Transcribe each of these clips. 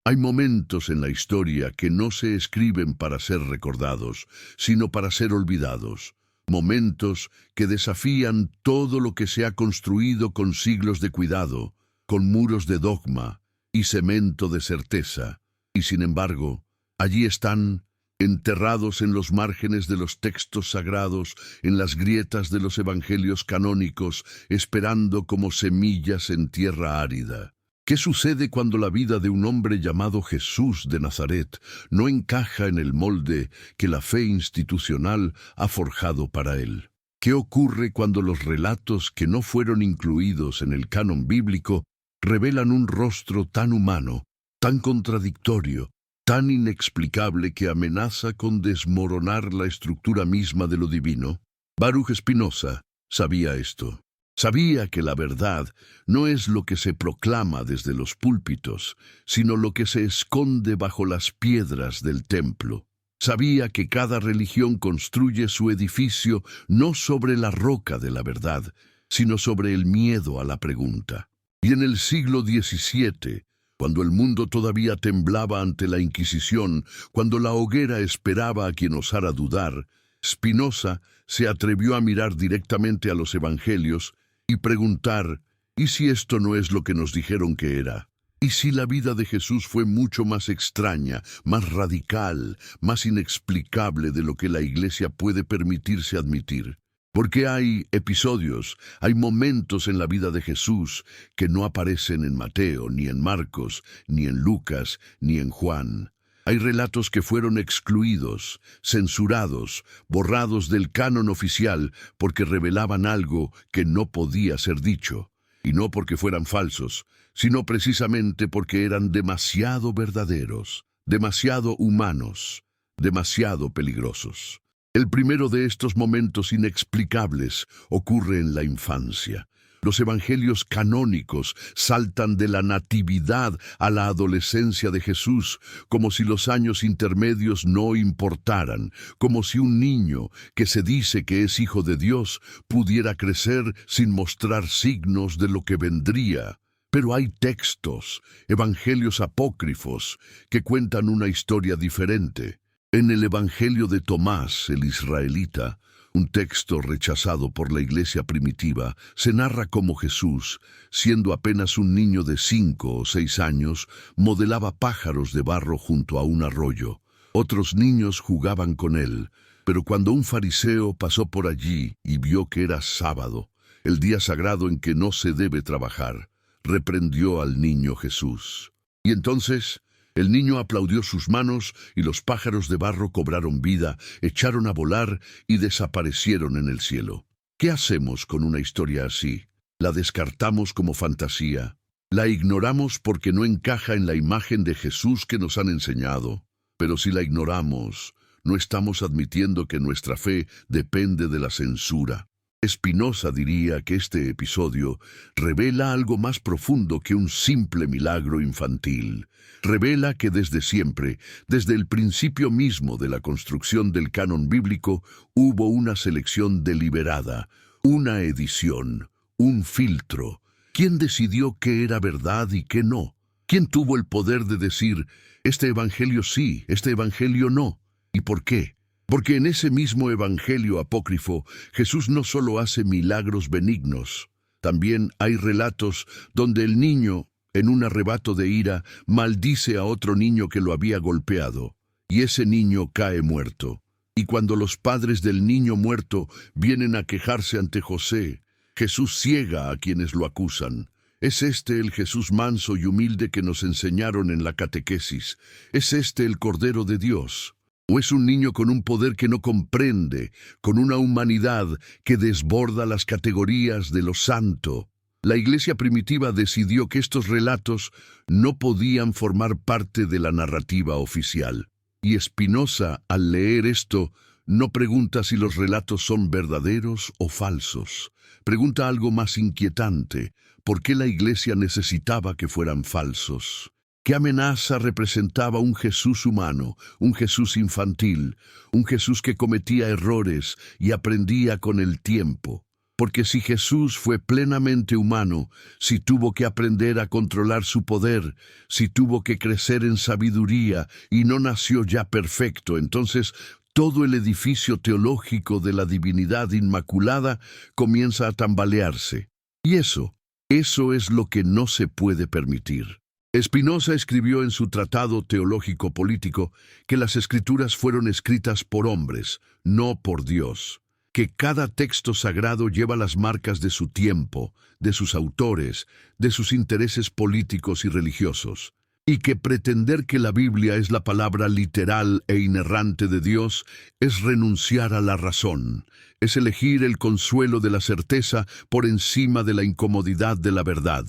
Hay momentos en la historia que no se escriben para ser recordados, sino para ser olvidados. Momentos que desafían todo lo que se ha construido con siglos de cuidado, con muros de dogma y cemento de certeza. Y sin embargo, allí están, enterrados en los márgenes de los textos sagrados, en las grietas de los evangelios canónicos, esperando como semillas en tierra árida. ¿Qué sucede cuando la vida de un hombre llamado Jesús de Nazaret no encaja en el molde que la fe institucional ha forjado para él? ¿Qué ocurre cuando los relatos que no fueron incluidos en el canon bíblico revelan un rostro tan humano, tan contradictorio, tan inexplicable que amenaza con desmoronar la estructura misma de lo divino? Baruch Spinoza sabía esto. Sabía que la verdad no es lo que se proclama desde los púlpitos, sino lo que se esconde bajo las piedras del templo. Sabía que cada religión construye su edificio no sobre la roca de la verdad, sino sobre el miedo a la pregunta. Y en el siglo XVII, cuando el mundo todavía temblaba ante la Inquisición, cuando la hoguera esperaba a quien osara dudar, Spinoza se atrevió a mirar directamente a los evangelios y preguntar, ¿y si esto no es lo que nos dijeron que era? ¿Y si la vida de Jesús fue mucho más extraña, más radical, más inexplicable de lo que la Iglesia puede permitirse admitir? Porque hay episodios, hay momentos en la vida de Jesús que no aparecen en Mateo, ni en Marcos, ni en Lucas, ni en Juan. Hay relatos que fueron excluidos, censurados, borrados del canon oficial porque revelaban algo que no podía ser dicho. Y no porque fueran falsos, sino precisamente porque eran demasiado verdaderos, demasiado humanos, demasiado peligrosos. El primero de estos momentos inexplicables ocurre en la infancia. Los evangelios canónicos saltan de la natividad a la adolescencia de Jesús, como si los años intermedios no importaran, como si un niño que se dice que es hijo de Dios pudiera crecer sin mostrar signos de lo que vendría. Pero hay textos, evangelios apócrifos, que cuentan una historia diferente. En el Evangelio de Tomás, el israelita, un texto rechazado por la iglesia primitiva, se narra cómo Jesús, siendo apenas un niño de 5 o 6 años, modelaba pájaros de barro junto a un arroyo. Otros niños jugaban con él, pero cuando un fariseo pasó por allí y vio que era sábado, el día sagrado en que no se debe trabajar, reprendió al niño Jesús. Y entonces el niño aplaudió sus manos y los pájaros de barro cobraron vida, echaron a volar y desaparecieron en el cielo. ¿Qué hacemos con una historia así? ¿La descartamos como fantasía? ¿La ignoramos porque no encaja en la imagen de Jesús que nos han enseñado? Pero si la ignoramos, no estamos admitiendo que nuestra fe depende de la censura. Spinoza diría que este episodio revela algo más profundo que un simple milagro infantil. Revela que desde siempre, desde el principio mismo de la construcción del canon bíblico, hubo una selección deliberada, una edición, un filtro. ¿Quién decidió qué era verdad y qué no? ¿Quién tuvo el poder de decir, este evangelio sí, este evangelio no? ¿Y por qué? Porque en ese mismo evangelio apócrifo, Jesús no solo hace milagros benignos, también hay relatos donde el niño, en un arrebato de ira, maldice a otro niño que lo había golpeado, y ese niño cae muerto. Y cuando los padres del niño muerto vienen a quejarse ante José, Jesús ciega a quienes lo acusan. ¿Es este el Jesús manso y humilde que nos enseñaron en la catequesis? ¿Es este el Cordero de Dios? ¿O es un niño con un poder que no comprende, con una humanidad que desborda las categorías de lo santo? La iglesia primitiva decidió que estos relatos no podían formar parte de la narrativa oficial. Y Spinoza, al leer esto, no pregunta si los relatos son verdaderos o falsos. Pregunta algo más inquietante: ¿por qué la iglesia necesitaba que fueran falsos? ¿Qué amenaza representaba un Jesús humano, un Jesús infantil, un Jesús que cometía errores y aprendía con el tiempo? Porque si Jesús fue plenamente humano, si tuvo que aprender a controlar su poder, si tuvo que crecer en sabiduría y no nació ya perfecto, entonces todo el edificio teológico de la divinidad inmaculada comienza a tambalearse. Y eso es lo que no se puede permitir. Spinoza escribió en su Tratado Teológico Político que las Escrituras fueron escritas por hombres, no por Dios, que cada texto sagrado lleva las marcas de su tiempo, de sus autores, de sus intereses políticos y religiosos, y que pretender que la Biblia es la palabra literal e inerrante de Dios es renunciar a la razón, es elegir el consuelo de la certeza por encima de la incomodidad de la verdad.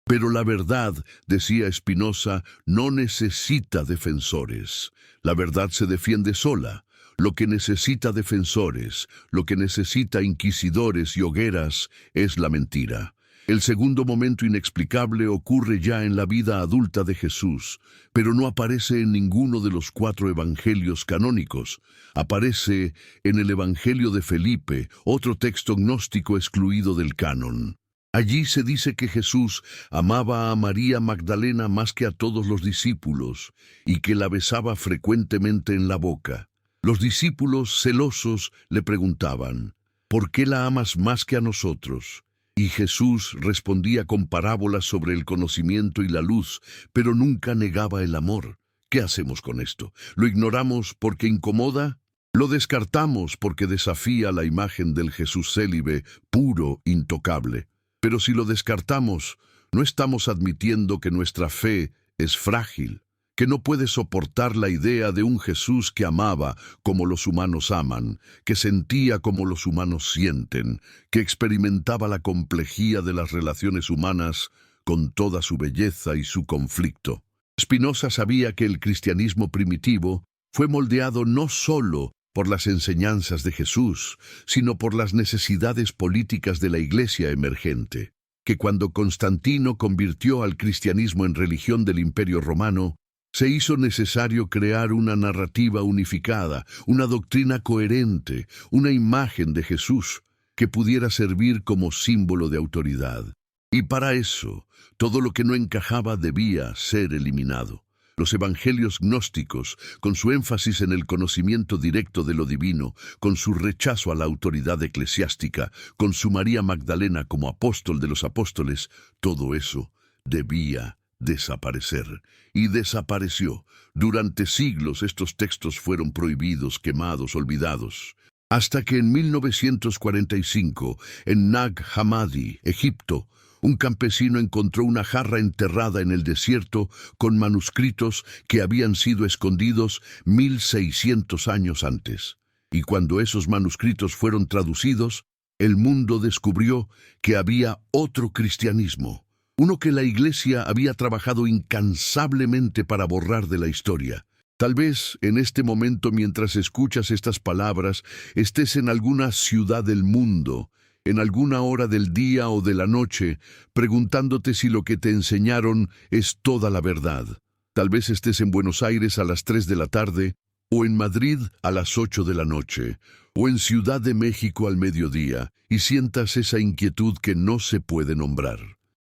Pero la verdad, decía Spinoza, no necesita defensores. La verdad se defiende sola. Lo que necesita defensores, lo que necesita inquisidores y hogueras, es la mentira. El segundo momento inexplicable ocurre ya en la vida adulta de Jesús, pero no aparece en ninguno de los 4 evangelios canónicos. Aparece en el Evangelio de Felipe, otro texto gnóstico excluido del canon. Allí se dice que Jesús amaba a María Magdalena más que a todos los discípulos y que la besaba frecuentemente en la boca. Los discípulos, celosos, le preguntaban, ¿por qué la amas más que a nosotros? Y Jesús respondía con parábolas sobre el conocimiento y la luz, pero nunca negaba el amor. ¿Qué hacemos con esto? ¿Lo ignoramos porque incomoda? ¿Lo descartamos porque desafía la imagen del Jesús célibe, puro, intocable? Pero si lo descartamos, no estamos admitiendo que nuestra fe es frágil, que no puede soportar la idea de un Jesús que amaba como los humanos aman, que sentía como los humanos sienten, que experimentaba la complejidad de las relaciones humanas con toda su belleza y su conflicto. Spinoza sabía que el cristianismo primitivo fue moldeado no solo por las enseñanzas de Jesús, sino por las necesidades políticas de la Iglesia emergente, que cuando Constantino convirtió al cristianismo en religión del Imperio Romano, se hizo necesario crear una narrativa unificada, una doctrina coherente, una imagen de Jesús que pudiera servir como símbolo de autoridad. Y para eso, todo lo que no encajaba debía ser eliminado. Los evangelios gnósticos, con su énfasis en el conocimiento directo de lo divino, con su rechazo a la autoridad eclesiástica, con su María Magdalena como apóstol de los apóstoles, todo eso debía desaparecer. Y desapareció. Durante siglos estos textos fueron prohibidos, quemados, olvidados. Hasta que en 1945, en Nag Hammadi, Egipto, un campesino encontró una jarra enterrada en el desierto con manuscritos que habían sido escondidos 1600 años antes. Y cuando esos manuscritos fueron traducidos, el mundo descubrió que había otro cristianismo, uno que la Iglesia había trabajado incansablemente para borrar de la historia. Tal vez en este momento, mientras escuchas estas palabras, estés en alguna ciudad del mundo, en alguna hora del día o de la noche, preguntándote si lo que te enseñaron es toda la verdad. Tal vez estés en Buenos Aires a las 3 de la tarde, o en Madrid a las 8 de la noche, o en Ciudad de México al mediodía, y sientas esa inquietud que no se puede nombrar.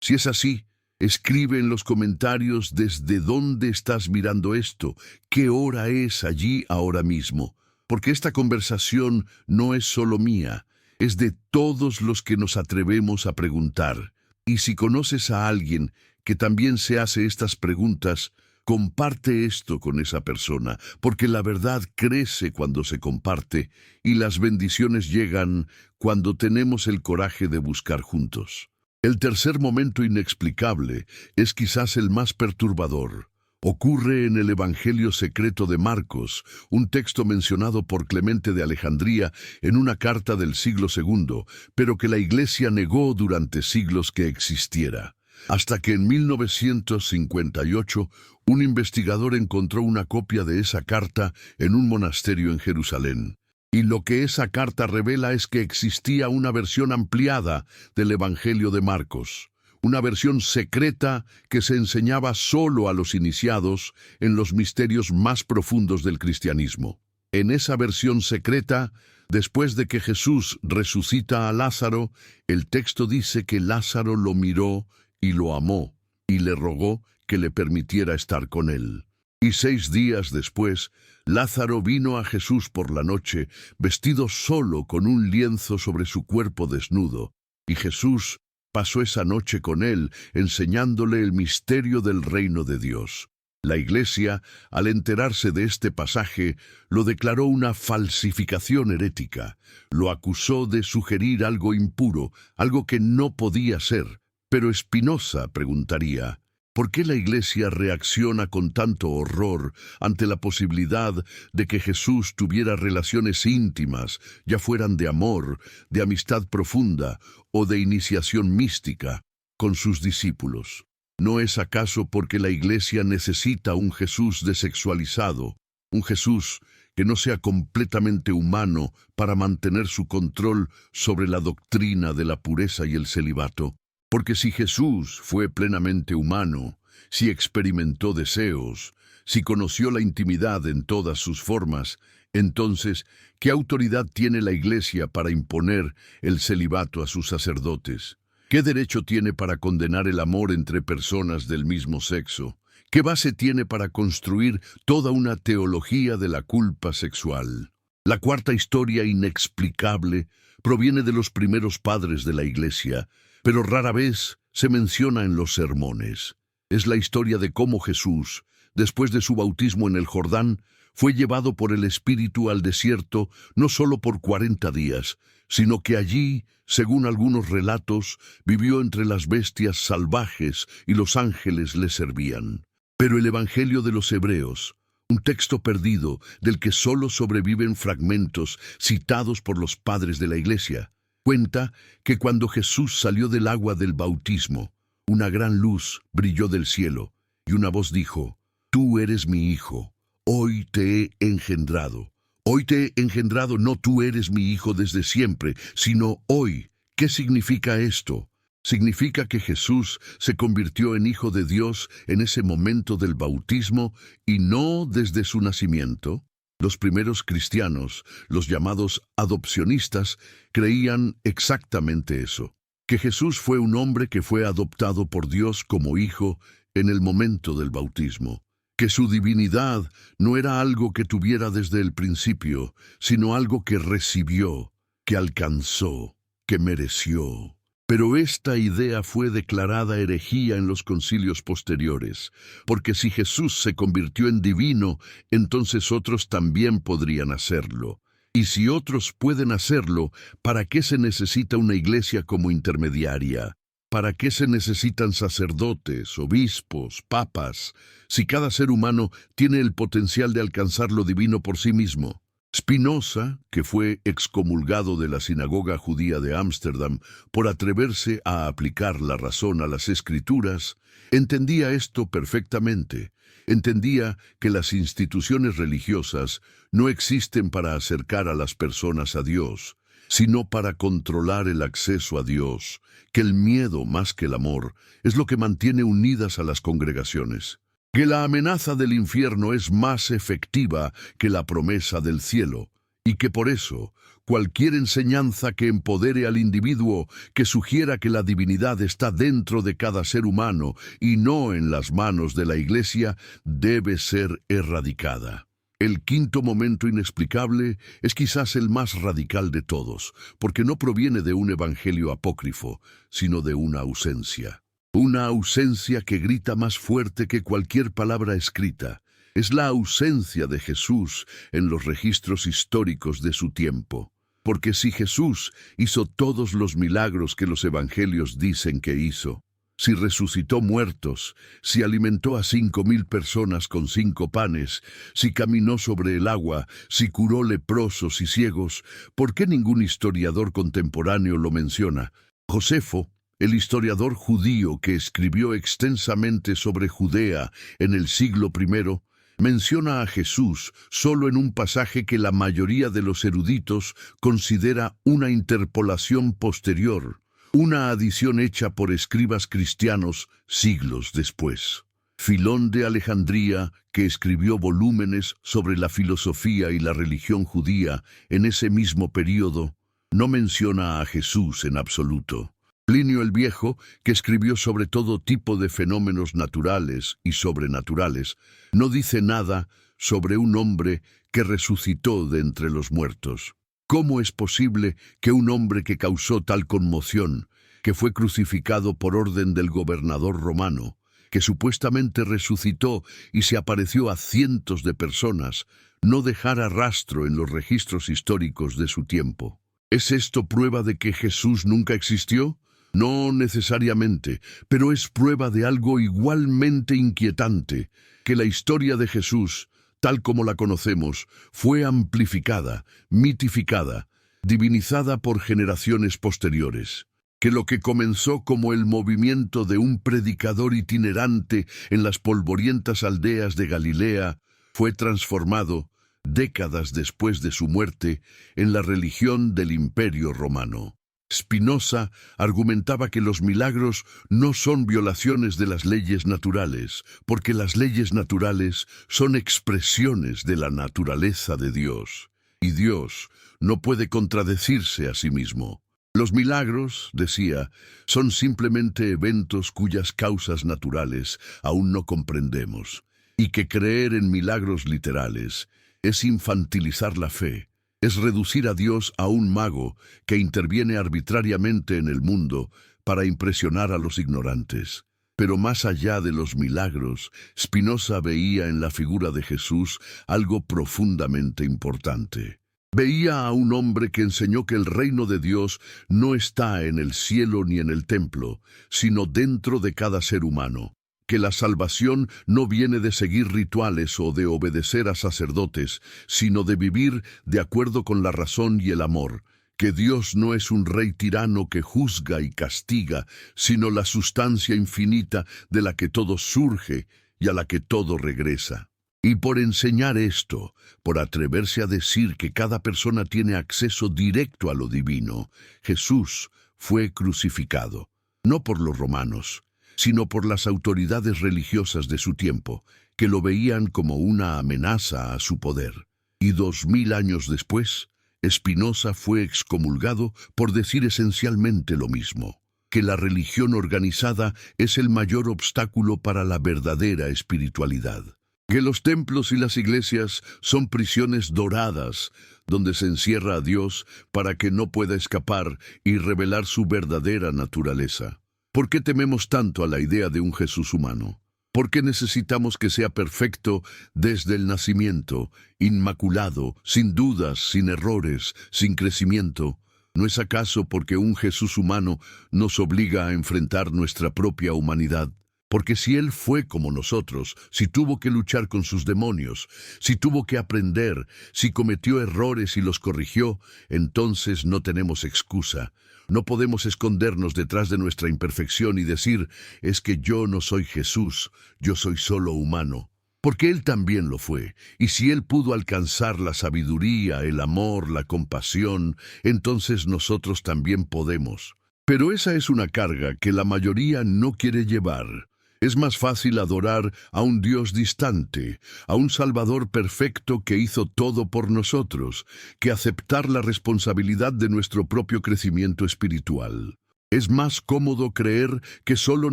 Si es así, escribe en los comentarios desde dónde estás mirando esto, qué hora es allí ahora mismo, porque esta conversación no es solo mía, es de todos los que nos atrevemos a preguntar. Y si conoces a alguien que también se hace estas preguntas, comparte esto con esa persona, porque la verdad crece cuando se comparte y las bendiciones llegan cuando tenemos el coraje de buscar juntos. El tercer momento inexplicable es quizás el más perturbador. Ocurre en el Evangelio secreto de Marcos, un texto mencionado por Clemente de Alejandría en una carta del siglo II, pero que la Iglesia negó durante siglos que existiera. Hasta que en 1958, un investigador encontró una copia de esa carta en un monasterio en Jerusalén. Y lo que esa carta revela es que existía una versión ampliada del Evangelio de Marcos. Una versión secreta que se enseñaba solo a los iniciados en los misterios más profundos del cristianismo. En esa versión secreta, después de que Jesús resucita a Lázaro, el texto dice que Lázaro lo miró y lo amó, y le rogó que le permitiera estar con él. Y 6 días después, Lázaro vino a Jesús por la noche, vestido solo con un lienzo sobre su cuerpo desnudo, y Jesús pasó esa noche con él, enseñándole el misterio del reino de Dios. La Iglesia, al enterarse de este pasaje, lo declaró una falsificación herética. Lo acusó de sugerir algo impuro, algo que no podía ser. Pero Spinoza preguntaría, ¿por qué la Iglesia reacciona con tanto horror ante la posibilidad de que Jesús tuviera relaciones íntimas, ya fueran de amor, de amistad profunda o de iniciación mística, con sus discípulos? ¿No es acaso porque la Iglesia necesita un Jesús desexualizado, un Jesús que no sea completamente humano para mantener su control sobre la doctrina de la pureza y el celibato? Porque si Jesús fue plenamente humano, si experimentó deseos, si conoció la intimidad en todas sus formas, entonces, ¿qué autoridad tiene la Iglesia para imponer el celibato a sus sacerdotes? ¿Qué derecho tiene para condenar el amor entre personas del mismo sexo? ¿Qué base tiene para construir toda una teología de la culpa sexual? La cuarta historia inexplicable proviene de los primeros padres de la Iglesia, pero rara vez se menciona en los sermones. Es la historia de cómo Jesús, después de su bautismo en el Jordán, fue llevado por el Espíritu al desierto no solo por 40 días, sino que allí, según algunos relatos, vivió entre las bestias salvajes y los ángeles le servían. Pero el Evangelio de los Hebreos, un texto perdido del que solo sobreviven fragmentos citados por los padres de la Iglesia, cuenta que cuando Jesús salió del agua del bautismo, una gran luz brilló del cielo, y una voz dijo, «Tú eres mi Hijo, hoy te he engendrado». Hoy te he engendrado, no tú eres mi hijo desde siempre, sino hoy. ¿Qué significa esto? Significa que Jesús se convirtió en hijo de Dios en ese momento del bautismo y no desde su nacimiento. Los primeros cristianos, los llamados adopcionistas, creían exactamente eso, que Jesús fue un hombre que fue adoptado por Dios como hijo en el momento del bautismo. Que su divinidad no era algo que tuviera desde el principio, sino algo que recibió, que alcanzó, que mereció. Pero esta idea fue declarada herejía en los concilios posteriores, porque si Jesús se convirtió en divino, entonces otros también podrían hacerlo. Y si otros pueden hacerlo, ¿para qué se necesita una iglesia como intermediaria? ¿Para qué se necesitan sacerdotes, obispos, papas, si cada ser humano tiene el potencial de alcanzar lo divino por sí mismo? Spinoza, que fue excomulgado de la sinagoga judía de Ámsterdam por atreverse a aplicar la razón a las Escrituras, entendía esto perfectamente. Entendía que las instituciones religiosas no existen para acercar a las personas a Dios, sino para controlar el acceso a Dios, que el miedo más que el amor es lo que mantiene unidas a las congregaciones, que la amenaza del infierno es más efectiva que la promesa del cielo, y que por eso cualquier enseñanza que empodere al individuo, que sugiera que la divinidad está dentro de cada ser humano y no en las manos de la Iglesia, debe ser erradicada. El quinto momento inexplicable es quizás el más radical de todos, porque no proviene de un evangelio apócrifo, sino de una ausencia. Una ausencia que grita más fuerte que cualquier palabra escrita. Es la ausencia de Jesús en los registros históricos de su tiempo. Porque si Jesús hizo todos los milagros que los evangelios dicen que hizo, si resucitó muertos, si alimentó a 5,000 personas con 5 panes, si caminó sobre el agua, si curó leprosos y ciegos, ¿por qué ningún historiador contemporáneo lo menciona? Josefo, el historiador judío que escribió extensamente sobre Judea en el siglo I, menciona a Jesús solo en un pasaje que la mayoría de los eruditos considera una interpolación posterior, una adición hecha por escribas cristianos siglos después. Filón de Alejandría, que escribió volúmenes sobre la filosofía y la religión judía en ese mismo período, no menciona a Jesús en absoluto. Plinio el Viejo, que escribió sobre todo tipo de fenómenos naturales y sobrenaturales, no dice nada sobre un hombre que resucitó de entre los muertos. ¿Cómo es posible que un hombre que causó tal conmoción, que fue crucificado por orden del gobernador romano, que supuestamente resucitó y se apareció a cientos de personas, no dejara rastro en los registros históricos de su tiempo? ¿Es esto prueba de que Jesús nunca existió? No necesariamente, pero es prueba de algo igualmente inquietante, que la historia de Jesús, tal como la conocemos, fue amplificada, mitificada, divinizada por generaciones posteriores. Que lo que comenzó como el movimiento de un predicador itinerante en las polvorientas aldeas de Galilea fue transformado, décadas después de su muerte, en la religión del Imperio Romano. Spinoza argumentaba que los milagros no son violaciones de las leyes naturales, porque las leyes naturales son expresiones de la naturaleza de Dios, y Dios no puede contradecirse a sí mismo. Los milagros, decía, son simplemente eventos cuyas causas naturales aún no comprendemos, y que creer en milagros literales es infantilizar la fe, es reducir a Dios a un mago que interviene arbitrariamente en el mundo para impresionar a los ignorantes. Pero más allá de los milagros, Spinoza veía en la figura de Jesús algo profundamente importante. Veía a un hombre que enseñó que el reino de Dios no está en el cielo ni en el templo, sino dentro de cada ser humano, que la salvación no viene de seguir rituales o de obedecer a sacerdotes, sino de vivir de acuerdo con la razón y el amor, que Dios no es un rey tirano que juzga y castiga, sino la sustancia infinita de la que todo surge y a la que todo regresa. Y por enseñar esto, por atreverse a decir que cada persona tiene acceso directo a lo divino, Jesús fue crucificado, no por los romanos, sino por las autoridades religiosas de su tiempo, que lo veían como una amenaza a su poder. Y 2000 años después, Spinoza fue excomulgado por decir esencialmente lo mismo, que la religión organizada es el mayor obstáculo para la verdadera espiritualidad. Que los templos y las iglesias son prisiones doradas, donde se encierra a Dios para que no pueda escapar y revelar su verdadera naturaleza. ¿Por qué tememos tanto a la idea de un Jesús humano? ¿Por qué necesitamos que sea perfecto desde el nacimiento, inmaculado, sin dudas, sin errores, sin crecimiento? ¿No es acaso porque un Jesús humano nos obliga a enfrentar nuestra propia humanidad? Porque si Él fue como nosotros, si tuvo que luchar con sus demonios, si tuvo que aprender, si cometió errores y los corrigió, entonces no tenemos excusa. No podemos escondernos detrás de nuestra imperfección y decir, es que yo no soy Jesús, yo soy solo humano. Porque Él también lo fue, y si Él pudo alcanzar la sabiduría, el amor, la compasión, entonces nosotros también podemos. Pero esa es una carga que la mayoría no quiere llevar. Es más fácil adorar a un Dios distante, a un Salvador perfecto que hizo todo por nosotros, que aceptar la responsabilidad de nuestro propio crecimiento espiritual. Es más cómodo creer que solo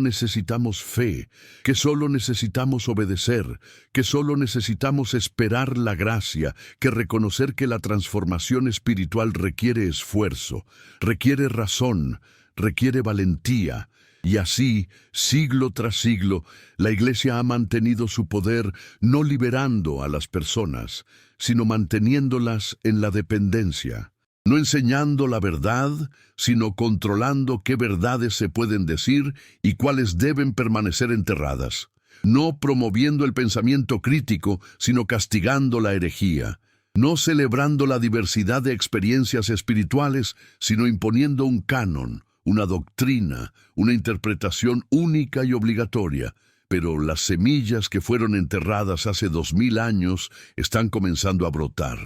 necesitamos fe, que solo necesitamos obedecer, que solo necesitamos esperar la gracia, que reconocer que la transformación espiritual requiere esfuerzo, requiere razón, requiere valentía. Y así, siglo tras siglo, la Iglesia ha mantenido su poder no liberando a las personas, sino manteniéndolas en la dependencia. No enseñando la verdad, sino controlando qué verdades se pueden decir y cuáles deben permanecer enterradas. No promoviendo el pensamiento crítico, sino castigando la herejía. No celebrando la diversidad de experiencias espirituales, sino imponiendo un canon, una doctrina, una interpretación única y obligatoria, pero las semillas que fueron enterradas hace 2000 años están comenzando a brotar.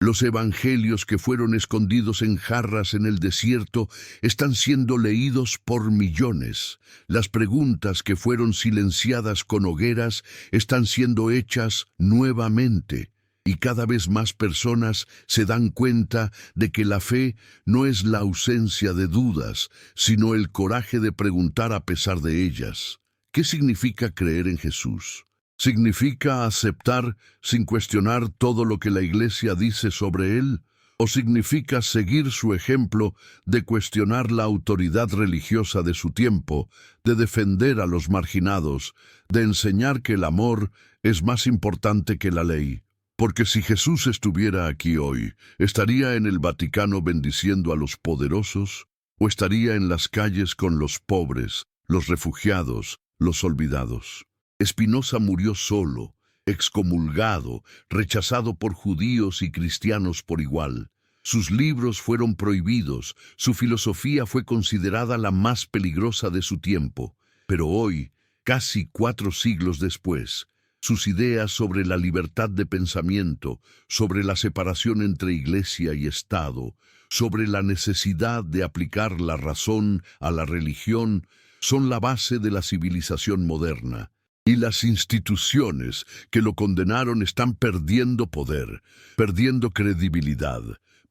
Los evangelios que fueron escondidos en jarras en el desierto están siendo leídos por millones. Las preguntas que fueron silenciadas con hogueras están siendo hechas nuevamente. Y cada vez más personas se dan cuenta de que la fe no es la ausencia de dudas, sino el coraje de preguntar a pesar de ellas. ¿Qué significa creer en Jesús? ¿Significa aceptar sin cuestionar todo lo que la Iglesia dice sobre él? ¿O significa seguir su ejemplo de cuestionar la autoridad religiosa de su tiempo, de defender a los marginados, de enseñar que el amor es más importante que la ley? Porque si Jesús estuviera aquí hoy, ¿estaría en el Vaticano bendiciendo a los poderosos? ¿O estaría en las calles con los pobres, los refugiados, los olvidados? Spinoza murió solo, excomulgado, rechazado por judíos y cristianos por igual. Sus libros fueron prohibidos, su filosofía fue considerada la más peligrosa de su tiempo. Pero hoy, casi 4 siglos después, sus ideas sobre la libertad de pensamiento, sobre la separación entre Iglesia y Estado, sobre la necesidad de aplicar la razón a la religión, son la base de la civilización moderna. Y las instituciones que lo condenaron están perdiendo poder, perdiendo credibilidad,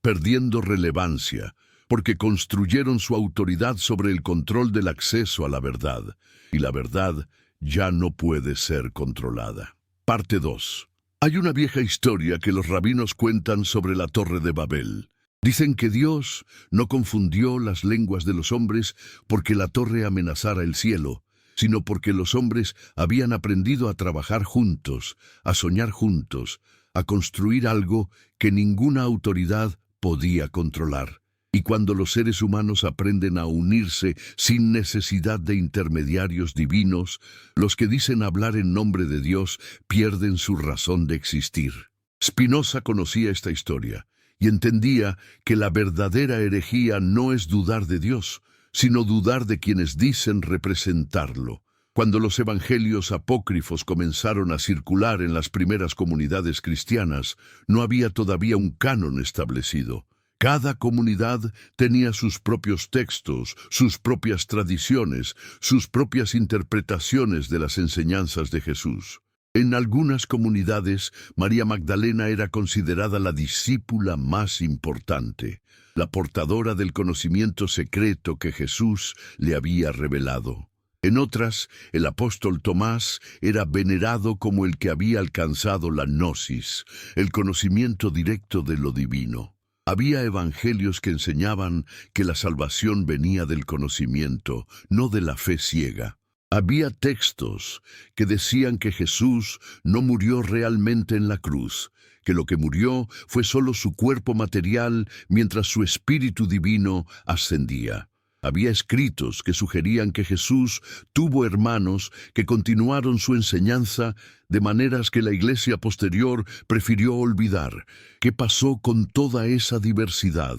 perdiendo relevancia, porque construyeron su autoridad sobre el control del acceso a la verdad, y la verdad ya no puede ser controlada. Parte 2. Hay una vieja historia que los rabinos cuentan sobre la Torre de Babel. Dicen que Dios no confundió las lenguas de los hombres porque la torre amenazara el cielo, sino porque los hombres habían aprendido a trabajar juntos, a soñar juntos, a construir algo que ninguna autoridad podía controlar. Y cuando los seres humanos aprenden a unirse sin necesidad de intermediarios divinos, los que dicen hablar en nombre de Dios pierden su razón de existir. Spinoza conocía esta historia y entendía que la verdadera herejía no es dudar de Dios, sino dudar de quienes dicen representarlo. Cuando los evangelios apócrifos comenzaron a circular en las primeras comunidades cristianas, no había todavía un canon establecido. Cada comunidad tenía sus propios textos, sus propias tradiciones, sus propias interpretaciones de las enseñanzas de Jesús. En algunas comunidades, María Magdalena era considerada la discípula más importante, la portadora del conocimiento secreto que Jesús le había revelado. En otras, el apóstol Tomás era venerado como el que había alcanzado la gnosis, el conocimiento directo de lo divino. Había evangelios que enseñaban que la salvación venía del conocimiento, no de la fe ciega. Había textos que decían que Jesús no murió realmente en la cruz, que lo que murió fue solo su cuerpo material mientras su espíritu divino ascendía. Había escritos que sugerían que Jesús tuvo hermanos que continuaron su enseñanza de maneras que la Iglesia posterior prefirió olvidar. ¿Qué pasó con toda esa diversidad?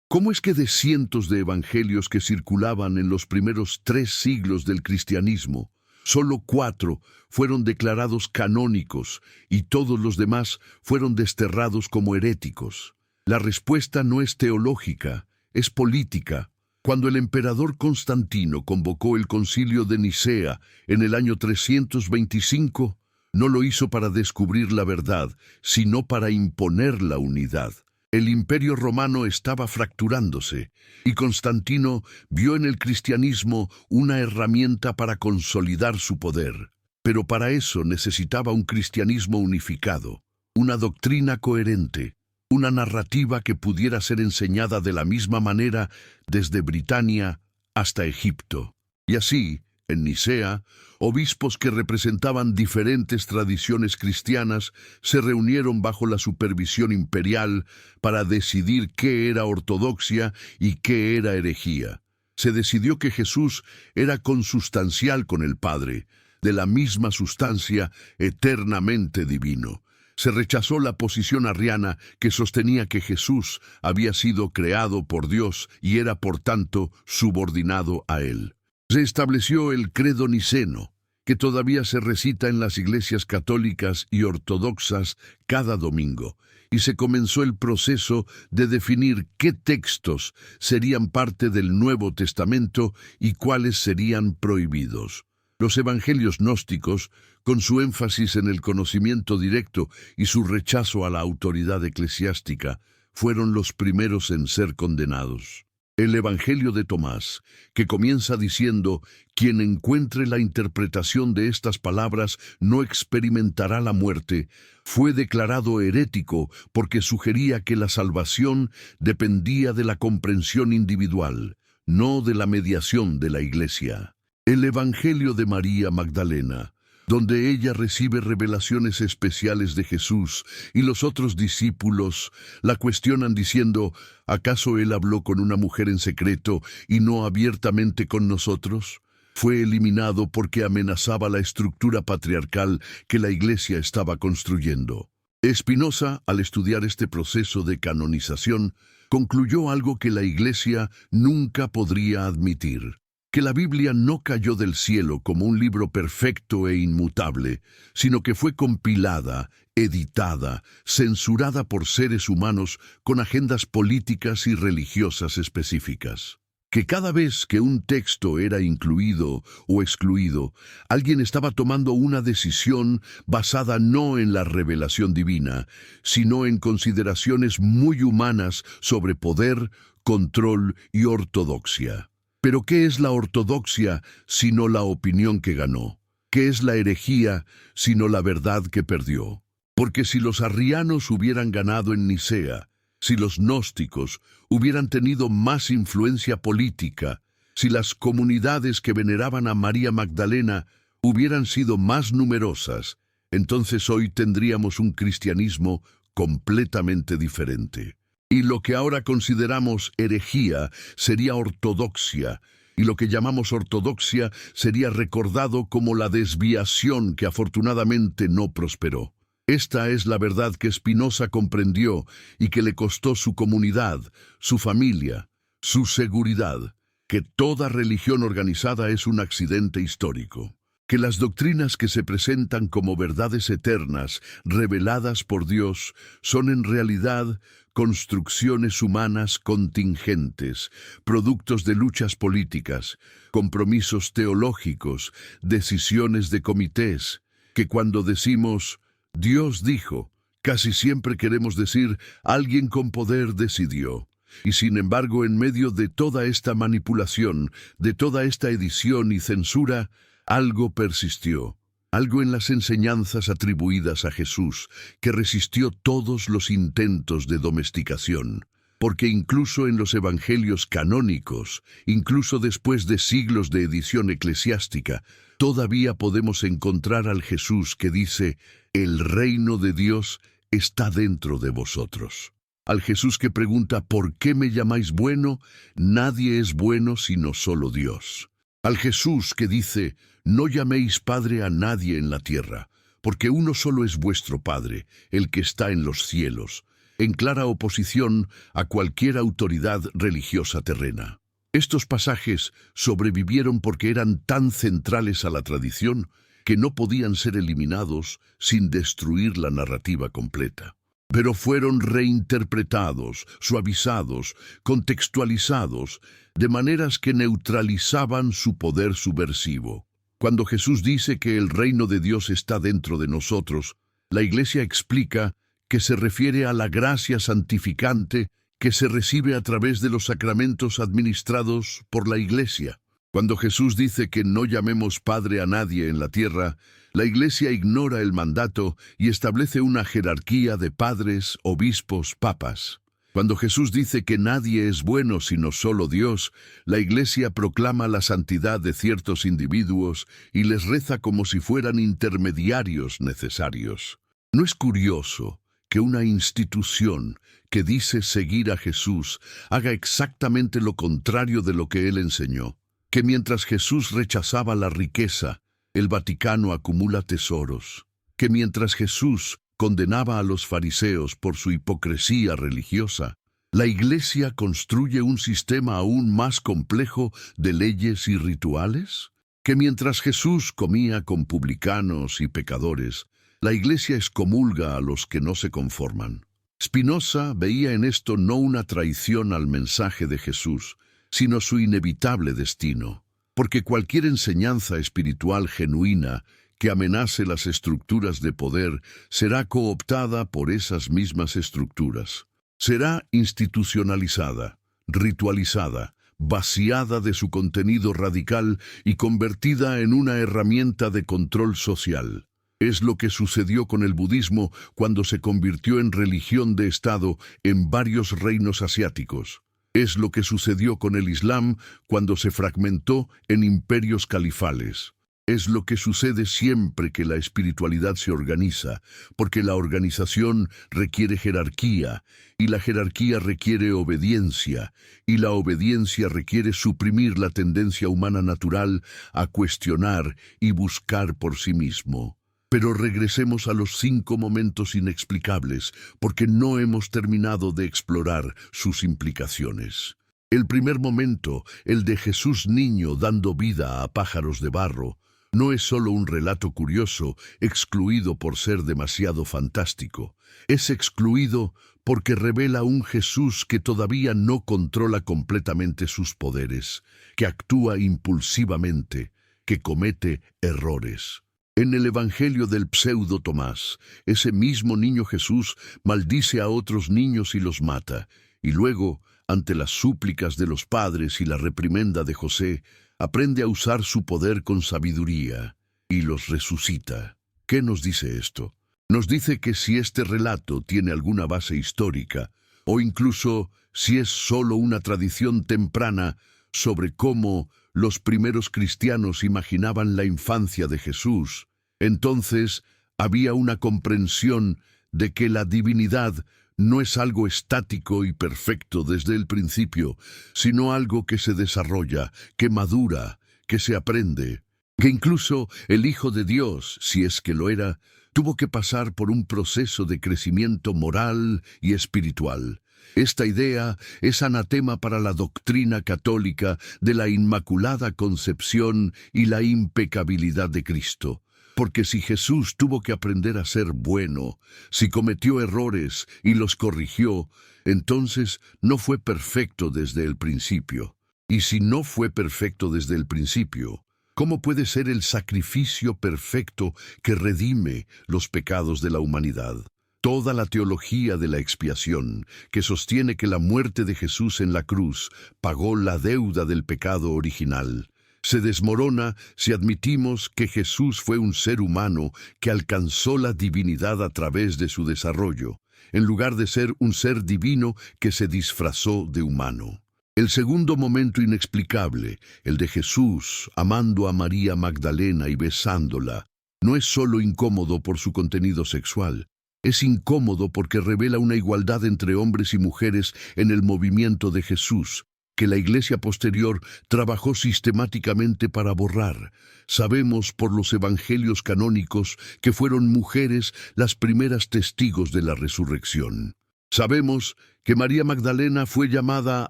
¿Cómo es que de cientos de evangelios que circulaban en los primeros 3 siglos del cristianismo, solo 4 fueron declarados canónicos y todos los demás fueron desterrados como heréticos? La respuesta no es teológica, es política. Cuando el emperador Constantino convocó el Concilio de Nicea en el año 325, no lo hizo para descubrir la verdad, sino para imponer la unidad. El imperio romano estaba fracturándose, y Constantino vio en el cristianismo una herramienta para consolidar su poder. Pero para eso necesitaba un cristianismo unificado, una doctrina coherente, una narrativa que pudiera ser enseñada de la misma manera desde Britania hasta Egipto. Y así, en Nicea, obispos que representaban diferentes tradiciones cristianas se reunieron bajo la supervisión imperial para decidir qué era ortodoxia y qué era herejía. Se decidió que Jesús era consustancial con el Padre, de la misma sustancia eternamente divino. Se rechazó la posición arriana que sostenía que Jesús había sido creado por Dios y era por tanto subordinado a él. Se estableció el credo niceno, que todavía se recita en las iglesias católicas y ortodoxas cada domingo, y se comenzó el proceso de definir qué textos serían parte del Nuevo Testamento y cuáles serían prohibidos. Los evangelios gnósticos, con su énfasis en el conocimiento directo y su rechazo a la autoridad eclesiástica, fueron los primeros en ser condenados. El Evangelio de Tomás, que comienza diciendo: «Quien encuentre la interpretación de estas palabras no experimentará la muerte», fue declarado herético porque sugería que la salvación dependía de la comprensión individual, no de la mediación de la Iglesia. El Evangelio de María Magdalena, donde ella recibe revelaciones especiales de Jesús y los otros discípulos la cuestionan diciendo: «¿Acaso él habló con una mujer en secreto y no abiertamente con nosotros?», fue eliminado porque amenazaba la estructura patriarcal que la Iglesia estaba construyendo. Spinoza, al estudiar este proceso de canonización, concluyó algo que la Iglesia nunca podría admitir: que la Biblia no cayó del cielo como un libro perfecto e inmutable, sino que fue compilada, editada, censurada por seres humanos con agendas políticas y religiosas específicas. Que cada vez que un texto era incluido o excluido, alguien estaba tomando una decisión basada no en la revelación divina, sino en consideraciones muy humanas sobre poder, control y ortodoxia. Pero ¿qué es la ortodoxia sino la opinión que ganó? ¿Qué es la herejía sino la verdad que perdió? Porque si los arrianos hubieran ganado en Nicea, si los gnósticos hubieran tenido más influencia política, si las comunidades que veneraban a María Magdalena hubieran sido más numerosas, entonces hoy tendríamos un cristianismo completamente diferente. Y lo que ahora consideramos herejía sería ortodoxia, y lo que llamamos ortodoxia sería recordado como la desviación que afortunadamente no prosperó. Esta es la verdad que Spinoza comprendió y que le costó su comunidad, su familia, su seguridad, que toda religión organizada es un accidente histórico. Que las doctrinas que se presentan como verdades eternas, reveladas por Dios, son en realidad construcciones humanas contingentes, productos de luchas políticas, compromisos teológicos, decisiones de comités, que cuando decimos «Dios dijo», casi siempre queremos decir «alguien con poder decidió». Y sin embargo, en medio de toda esta manipulación, de toda esta edición y censura, algo persistió, algo en las enseñanzas atribuidas a Jesús, que resistió todos los intentos de domesticación. Porque incluso en los evangelios canónicos, incluso después de siglos de edición eclesiástica, todavía podemos encontrar al Jesús que dice: «El reino de Dios está dentro de vosotros». Al Jesús que pregunta: «¿Por qué me llamáis bueno? Nadie es bueno sino solo Dios». Al Jesús que dice: «No llaméis Padre a nadie en la tierra, porque uno solo es vuestro Padre, el que está en los cielos», en clara oposición a cualquier autoridad religiosa terrena. Estos pasajes sobrevivieron porque eran tan centrales a la tradición que no podían ser eliminados sin destruir la narrativa completa. Pero fueron reinterpretados, suavizados, contextualizados, de maneras que neutralizaban su poder subversivo. Cuando Jesús dice que el reino de Dios está dentro de nosotros, la Iglesia explica que se refiere a la gracia santificante que se recibe a través de los sacramentos administrados por la Iglesia. Cuando Jesús dice que no llamemos Padre a nadie en la tierra, la Iglesia ignora el mandato y establece una jerarquía de padres, obispos, papas. Cuando Jesús dice que nadie es bueno sino solo Dios, la Iglesia proclama la santidad de ciertos individuos y les reza como si fueran intermediarios necesarios. ¿No es curioso que una institución que dice seguir a Jesús haga exactamente lo contrario de lo que él enseñó? Que mientras Jesús rechazaba la riqueza, el Vaticano acumula tesoros. Que mientras Jesús condenaba a los fariseos por su hipocresía religiosa, la Iglesia construye un sistema aún más complejo de leyes y rituales. que mientras Jesús comía con publicanos y pecadores, la Iglesia excomulga a los que no se conforman. Spinoza veía en esto no una traición al mensaje de Jesús, sino su inevitable destino, porque cualquier enseñanza espiritual genuina que amenace las estructuras de poder será cooptada por esas mismas estructuras. Será institucionalizada, ritualizada, vaciada de su contenido radical y convertida en una herramienta de control social. Es lo que sucedió con el budismo cuando se convirtió en religión de Estado en varios reinos asiáticos. Es lo que sucedió con el Islam cuando se fragmentó en imperios califales. Es lo que sucede siempre que la espiritualidad se organiza, porque la organización requiere jerarquía, y la jerarquía requiere obediencia, y la obediencia requiere suprimir la tendencia humana natural a cuestionar y buscar por sí mismo. Pero regresemos a los 5 momentos inexplicables, porque no hemos terminado de explorar sus implicaciones. El primer momento, el de Jesús niño dando vida a pájaros de barro, no es solo un relato curioso, excluido por ser demasiado fantástico. Es excluido porque revela un Jesús que todavía no controla completamente sus poderes, que actúa impulsivamente, que comete errores. En el Evangelio del pseudo Tomás, ese mismo niño Jesús maldice a otros niños y los mata, y luego, ante las súplicas de los padres y la reprimenda de José, aprende a usar su poder con sabiduría y los resucita. ¿Qué nos dice esto? Nos dice que si este relato tiene alguna base histórica, o incluso si es solo una tradición temprana sobre cómo los primeros cristianos imaginaban la infancia de Jesús, entonces había una comprensión de que la divinidad no es algo estático y perfecto desde el principio, sino algo que se desarrolla, que madura, que se aprende, que incluso el Hijo de Dios, si es que lo era, tuvo que pasar por un proceso de crecimiento moral y espiritual. Esta idea es anatema para la doctrina católica de la Inmaculada Concepción y la impecabilidad de Cristo. Porque si Jesús tuvo que aprender a ser bueno, si cometió errores y los corrigió, entonces no fue perfecto desde el principio. Y si no fue perfecto desde el principio, ¿cómo puede ser el sacrificio perfecto que redime los pecados de la humanidad? Toda la teología de la expiación, que sostiene que la muerte de Jesús en la cruz pagó la deuda del pecado original, se desmorona si admitimos que Jesús fue un ser humano que alcanzó la divinidad a través de su desarrollo, en lugar de ser un ser divino que se disfrazó de humano. El segundo momento inexplicable, el de Jesús amando a María Magdalena y besándola, no es solo incómodo por su contenido sexual. Es incómodo porque revela una igualdad entre hombres y mujeres en el movimiento de Jesús, que la Iglesia posterior trabajó sistemáticamente para borrar. Sabemos por los evangelios canónicos que fueron mujeres las primeras testigos de la resurrección. Sabemos que María Magdalena fue llamada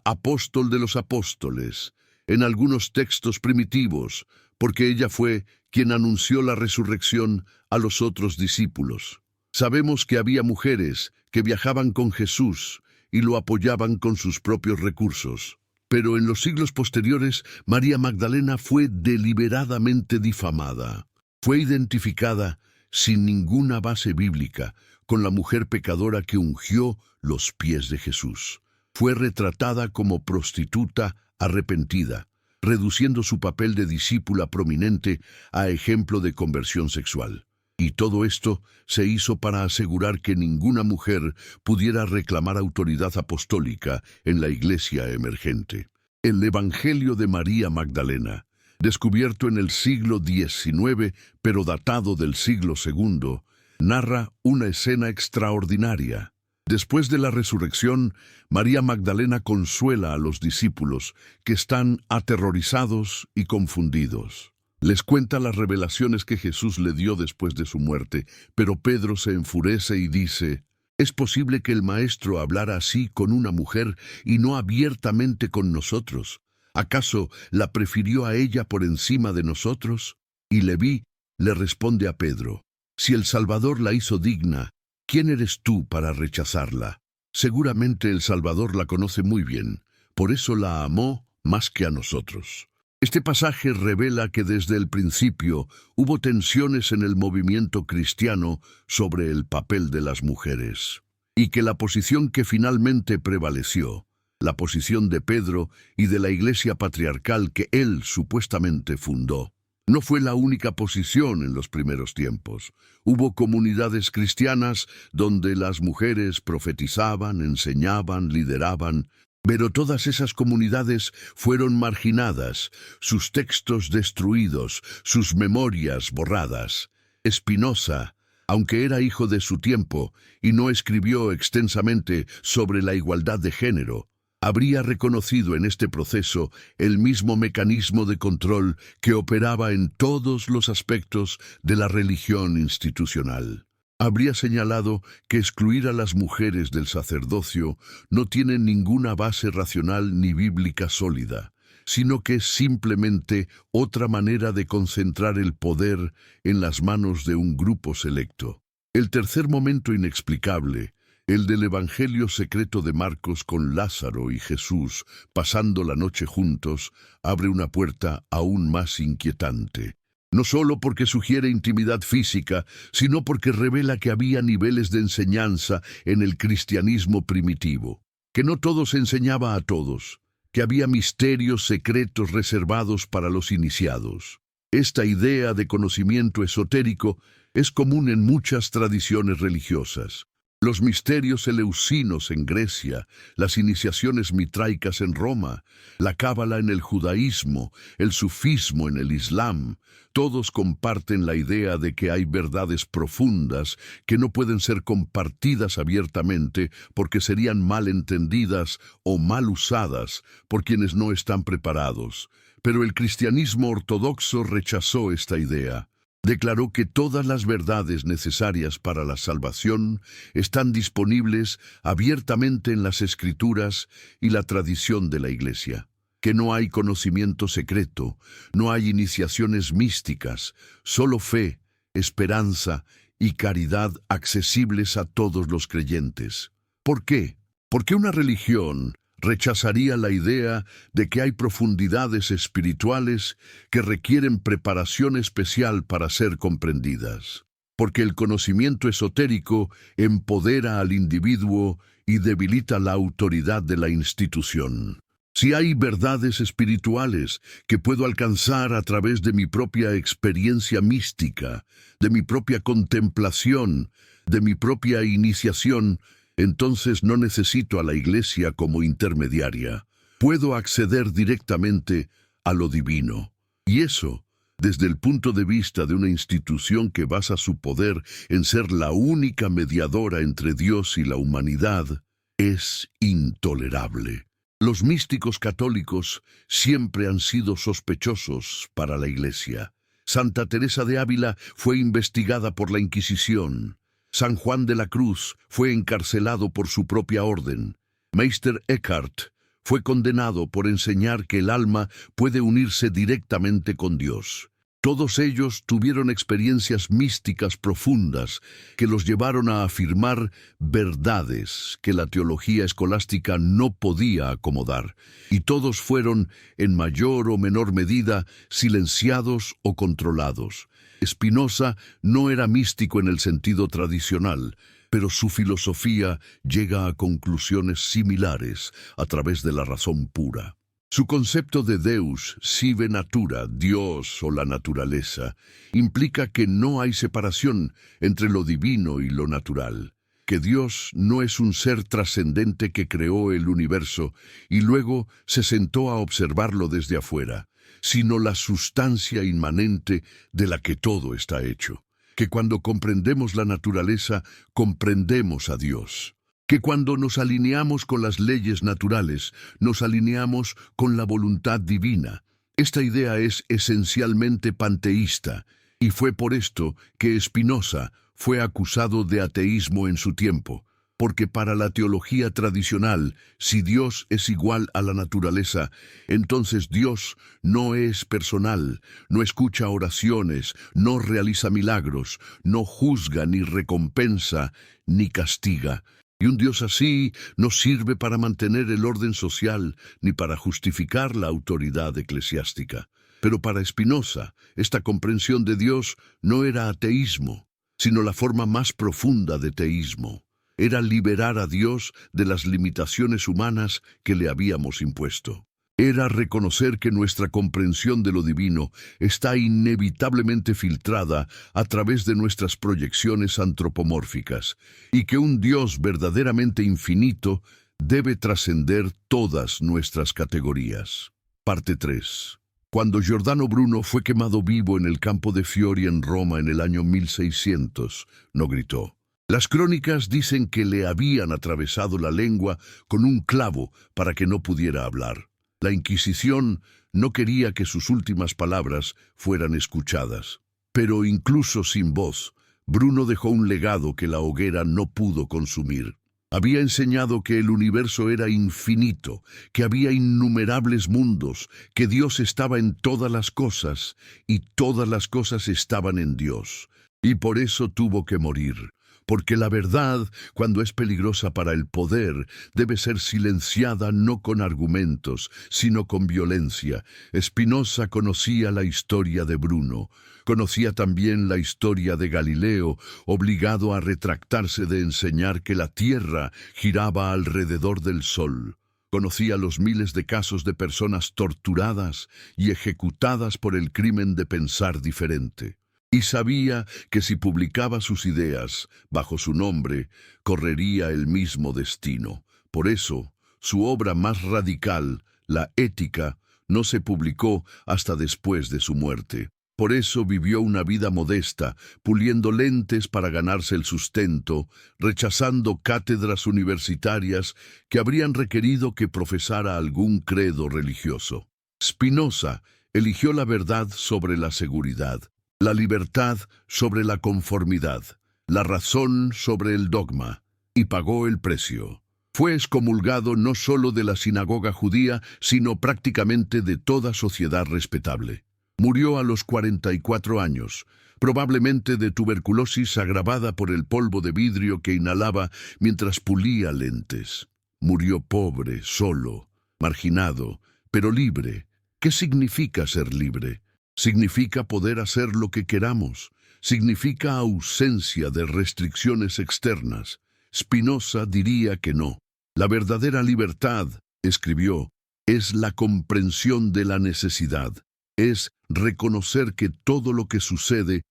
apóstol de los apóstoles en algunos textos primitivos, porque ella fue quien anunció la resurrección a los otros discípulos. Sabemos que había mujeres que viajaban con Jesús y lo apoyaban con sus propios recursos. Pero en los siglos posteriores, María Magdalena fue deliberadamente difamada. Fue identificada, sin ninguna base bíblica, con la mujer pecadora que ungió los pies de Jesús. Fue retratada como prostituta arrepentida, reduciendo su papel de discípula prominente a ejemplo de conversión sexual. Y todo esto se hizo para asegurar que ninguna mujer pudiera reclamar autoridad apostólica en la iglesia emergente. El Evangelio de María Magdalena, descubierto en el siglo XIX, pero datado del siglo II, narra una escena extraordinaria. Después de la resurrección, María Magdalena consuela a los discípulos, que están aterrorizados y confundidos. Les cuenta las revelaciones que Jesús le dio después de su muerte, pero Pedro se enfurece y dice: ¿es posible que el Maestro hablara así con una mujer y no abiertamente con nosotros? ¿Acaso la prefirió a ella por encima de nosotros? Y Leví le responde a Pedro: si el Salvador la hizo digna, ¿quién eres tú para rechazarla? Seguramente el Salvador la conoce muy bien, por eso la amó más que a nosotros. Este pasaje revela que desde el principio hubo tensiones en el movimiento cristiano sobre el papel de las mujeres, y que la posición que finalmente prevaleció, la posición de Pedro y de la iglesia patriarcal que él supuestamente fundó, no fue la única posición en los primeros tiempos. Hubo comunidades cristianas donde las mujeres profetizaban, enseñaban, lideraban, pero todas esas comunidades fueron marginadas, sus textos destruidos, sus memorias borradas. Spinoza, aunque era hijo de su tiempo y no escribió extensamente sobre la igualdad de género, habría reconocido en este proceso el mismo mecanismo de control que operaba en todos los aspectos de la religión institucional. Habría señalado que excluir a las mujeres del sacerdocio no tiene ninguna base racional ni bíblica sólida, sino que es simplemente otra manera de concentrar el poder en las manos de un grupo selecto. El tercer momento inexplicable, el del Evangelio secreto de Marcos con Lázaro y Jesús pasando la noche juntos, abre una puerta aún más inquietante. No solo porque sugiere intimidad física, sino porque revela que había niveles de enseñanza en el cristianismo primitivo, que no todo se enseñaba a todos, que había misterios secretos reservados para los iniciados. Esta idea de conocimiento esotérico es común en muchas tradiciones religiosas. Los misterios eleusinos en Grecia, las iniciaciones mitraicas en Roma, la cábala en el judaísmo, el sufismo en el islam, todos comparten la idea de que hay verdades profundas que no pueden ser compartidas abiertamente porque serían mal entendidas o mal usadas por quienes no están preparados. Pero el cristianismo ortodoxo rechazó esta idea. Declaró que todas las verdades necesarias para la salvación están disponibles abiertamente en las Escrituras y la tradición de la Iglesia, que no hay conocimiento secreto, no hay iniciaciones místicas, solo fe, esperanza y caridad accesibles a todos los creyentes. ¿Por qué? Porque una religión rechazaría la idea de que hay profundidades espirituales que requieren preparación especial para ser comprendidas, porque el conocimiento esotérico empodera al individuo y debilita la autoridad de la institución. Si hay verdades espirituales que puedo alcanzar a través de mi propia experiencia mística, de mi propia contemplación, de mi propia iniciación, entonces no necesito a la Iglesia como intermediaria. Puedo acceder directamente a lo divino. Y eso, desde el punto de vista de una institución que basa su poder en ser la única mediadora entre Dios y la humanidad, es intolerable. Los místicos católicos siempre han sido sospechosos para la Iglesia. Santa Teresa de Ávila fue investigada por la Inquisición. San Juan de la Cruz fue encarcelado por su propia orden. Meister Eckhart fue condenado por enseñar que el alma puede unirse directamente con Dios. Todos ellos tuvieron experiencias místicas profundas que los llevaron a afirmar verdades que la teología escolástica no podía acomodar, y todos fueron, en mayor o menor medida, silenciados o controlados. Spinoza no era místico en el sentido tradicional, pero su filosofía llega a conclusiones similares a través de la razón pura. Su concepto de Deus sive natura, Dios o la naturaleza, implica que no hay separación entre lo divino y lo natural, que Dios no es un ser trascendente que creó el universo y luego se sentó a observarlo desde afuera, sino la sustancia inmanente de la que todo está hecho, que cuando comprendemos la naturaleza, comprendemos a Dios, que cuando nos alineamos con las leyes naturales, nos alineamos con la voluntad divina. Esta idea es esencialmente panteísta, y fue por esto que Spinoza fue acusado de ateísmo en su tiempo, Porque para la teología tradicional, si Dios es igual a la naturaleza, entonces Dios no es personal, no escucha oraciones, no realiza milagros, no juzga ni recompensa ni castiga. Y un Dios así no sirve para mantener el orden social ni para justificar la autoridad eclesiástica. Pero para Spinoza, esta comprensión de Dios no era ateísmo, sino la forma más profunda de teísmo. Era liberar a Dios de las limitaciones humanas que le habíamos impuesto. Era reconocer que nuestra comprensión de lo divino está inevitablemente filtrada a través de nuestras proyecciones antropomórficas, y que un Dios verdaderamente infinito debe trascender todas nuestras categorías. Parte 3. Cuando Giordano Bruno fue quemado vivo en el campo de Fiori en Roma en el año 1600, no gritó. Las crónicas dicen que le habían atravesado la lengua con un clavo para que no pudiera hablar. La Inquisición no quería que sus últimas palabras fueran escuchadas. Pero incluso sin voz, Bruno dejó un legado que la hoguera no pudo consumir. Había enseñado que el universo era infinito, que había innumerables mundos, que Dios estaba en todas las cosas y todas las cosas estaban en Dios. Y por eso tuvo que morir. Porque la verdad, cuando es peligrosa para el poder, debe ser silenciada no con argumentos, sino con violencia. Spinoza conocía la historia de Bruno. Conocía también la historia de Galileo, obligado a retractarse de enseñar que la Tierra giraba alrededor del Sol. Conocía los miles de casos de personas torturadas y ejecutadas por el crimen de pensar diferente. Y sabía que si publicaba sus ideas bajo su nombre, correría el mismo destino. Por eso, su obra más radical, la Ética, no se publicó hasta después de su muerte. Por eso vivió una vida modesta, puliendo lentes para ganarse el sustento, rechazando cátedras universitarias que habrían requerido que profesara algún credo religioso. Spinoza eligió la verdad sobre la seguridad, la libertad sobre la conformidad, la razón sobre el dogma, y pagó el precio. Fue excomulgado no solo de la sinagoga judía, sino prácticamente de toda sociedad respetable. Murió a los 44 años, probablemente de tuberculosis agravada por el polvo de vidrio que inhalaba mientras pulía lentes. Murió pobre, solo, marginado, pero libre. ¿Qué significa ser libre? Significa poder hacer lo que queramos. Significa ausencia de restricciones externas. Spinoza diría que no. La verdadera libertad, escribió, es la comprensión de la necesidad. Es reconocer que todo lo que sucede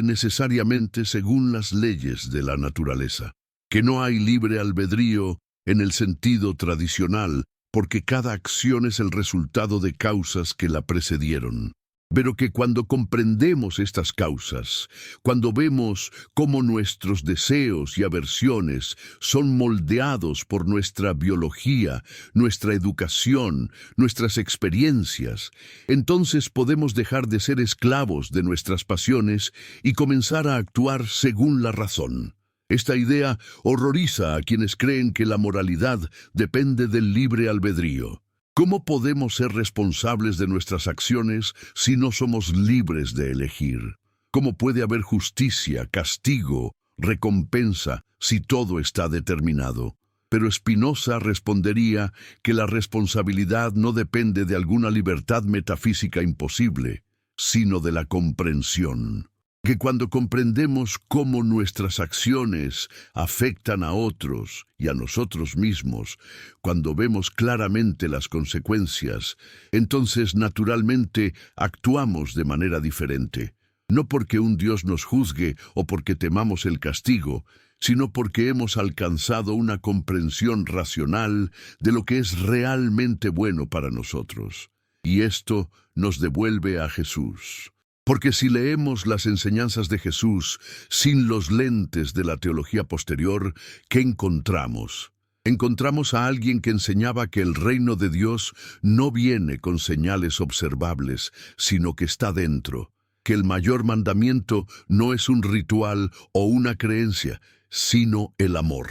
necesariamente según las leyes de la naturaleza. Que no hay libre albedrío en el sentido tradicional, porque cada acción es el resultado de causas que la precedieron. Pero que cuando comprendemos estas causas, cuando vemos cómo nuestros deseos y aversiones son moldeados por nuestra biología, nuestra educación, nuestras experiencias, entonces podemos dejar de ser esclavos de nuestras pasiones y comenzar a actuar según la razón. Esta idea horroriza a quienes creen que la moralidad depende del libre albedrío. ¿Cómo podemos ser responsables de nuestras acciones si no somos libres de elegir? ¿Cómo puede haber justicia, castigo, recompensa, si todo está determinado? Pero Spinoza respondería que la responsabilidad no depende de alguna libertad metafísica imposible, sino de la comprensión. Que cuando comprendemos cómo nuestras acciones afectan a otros y a nosotros mismos, cuando vemos claramente las consecuencias, entonces naturalmente actuamos de manera diferente. No porque un Dios nos juzgue o porque temamos el castigo, sino porque hemos alcanzado una comprensión racional de lo que es realmente bueno para nosotros. Y esto nos devuelve a Jesús. Porque si leemos las enseñanzas de Jesús sin los lentes de la teología posterior, ¿qué encontramos? Encontramos a alguien que enseñaba que el reino de Dios no viene con señales observables, sino que está dentro, que el mayor mandamiento no es un ritual o una creencia, sino el amor.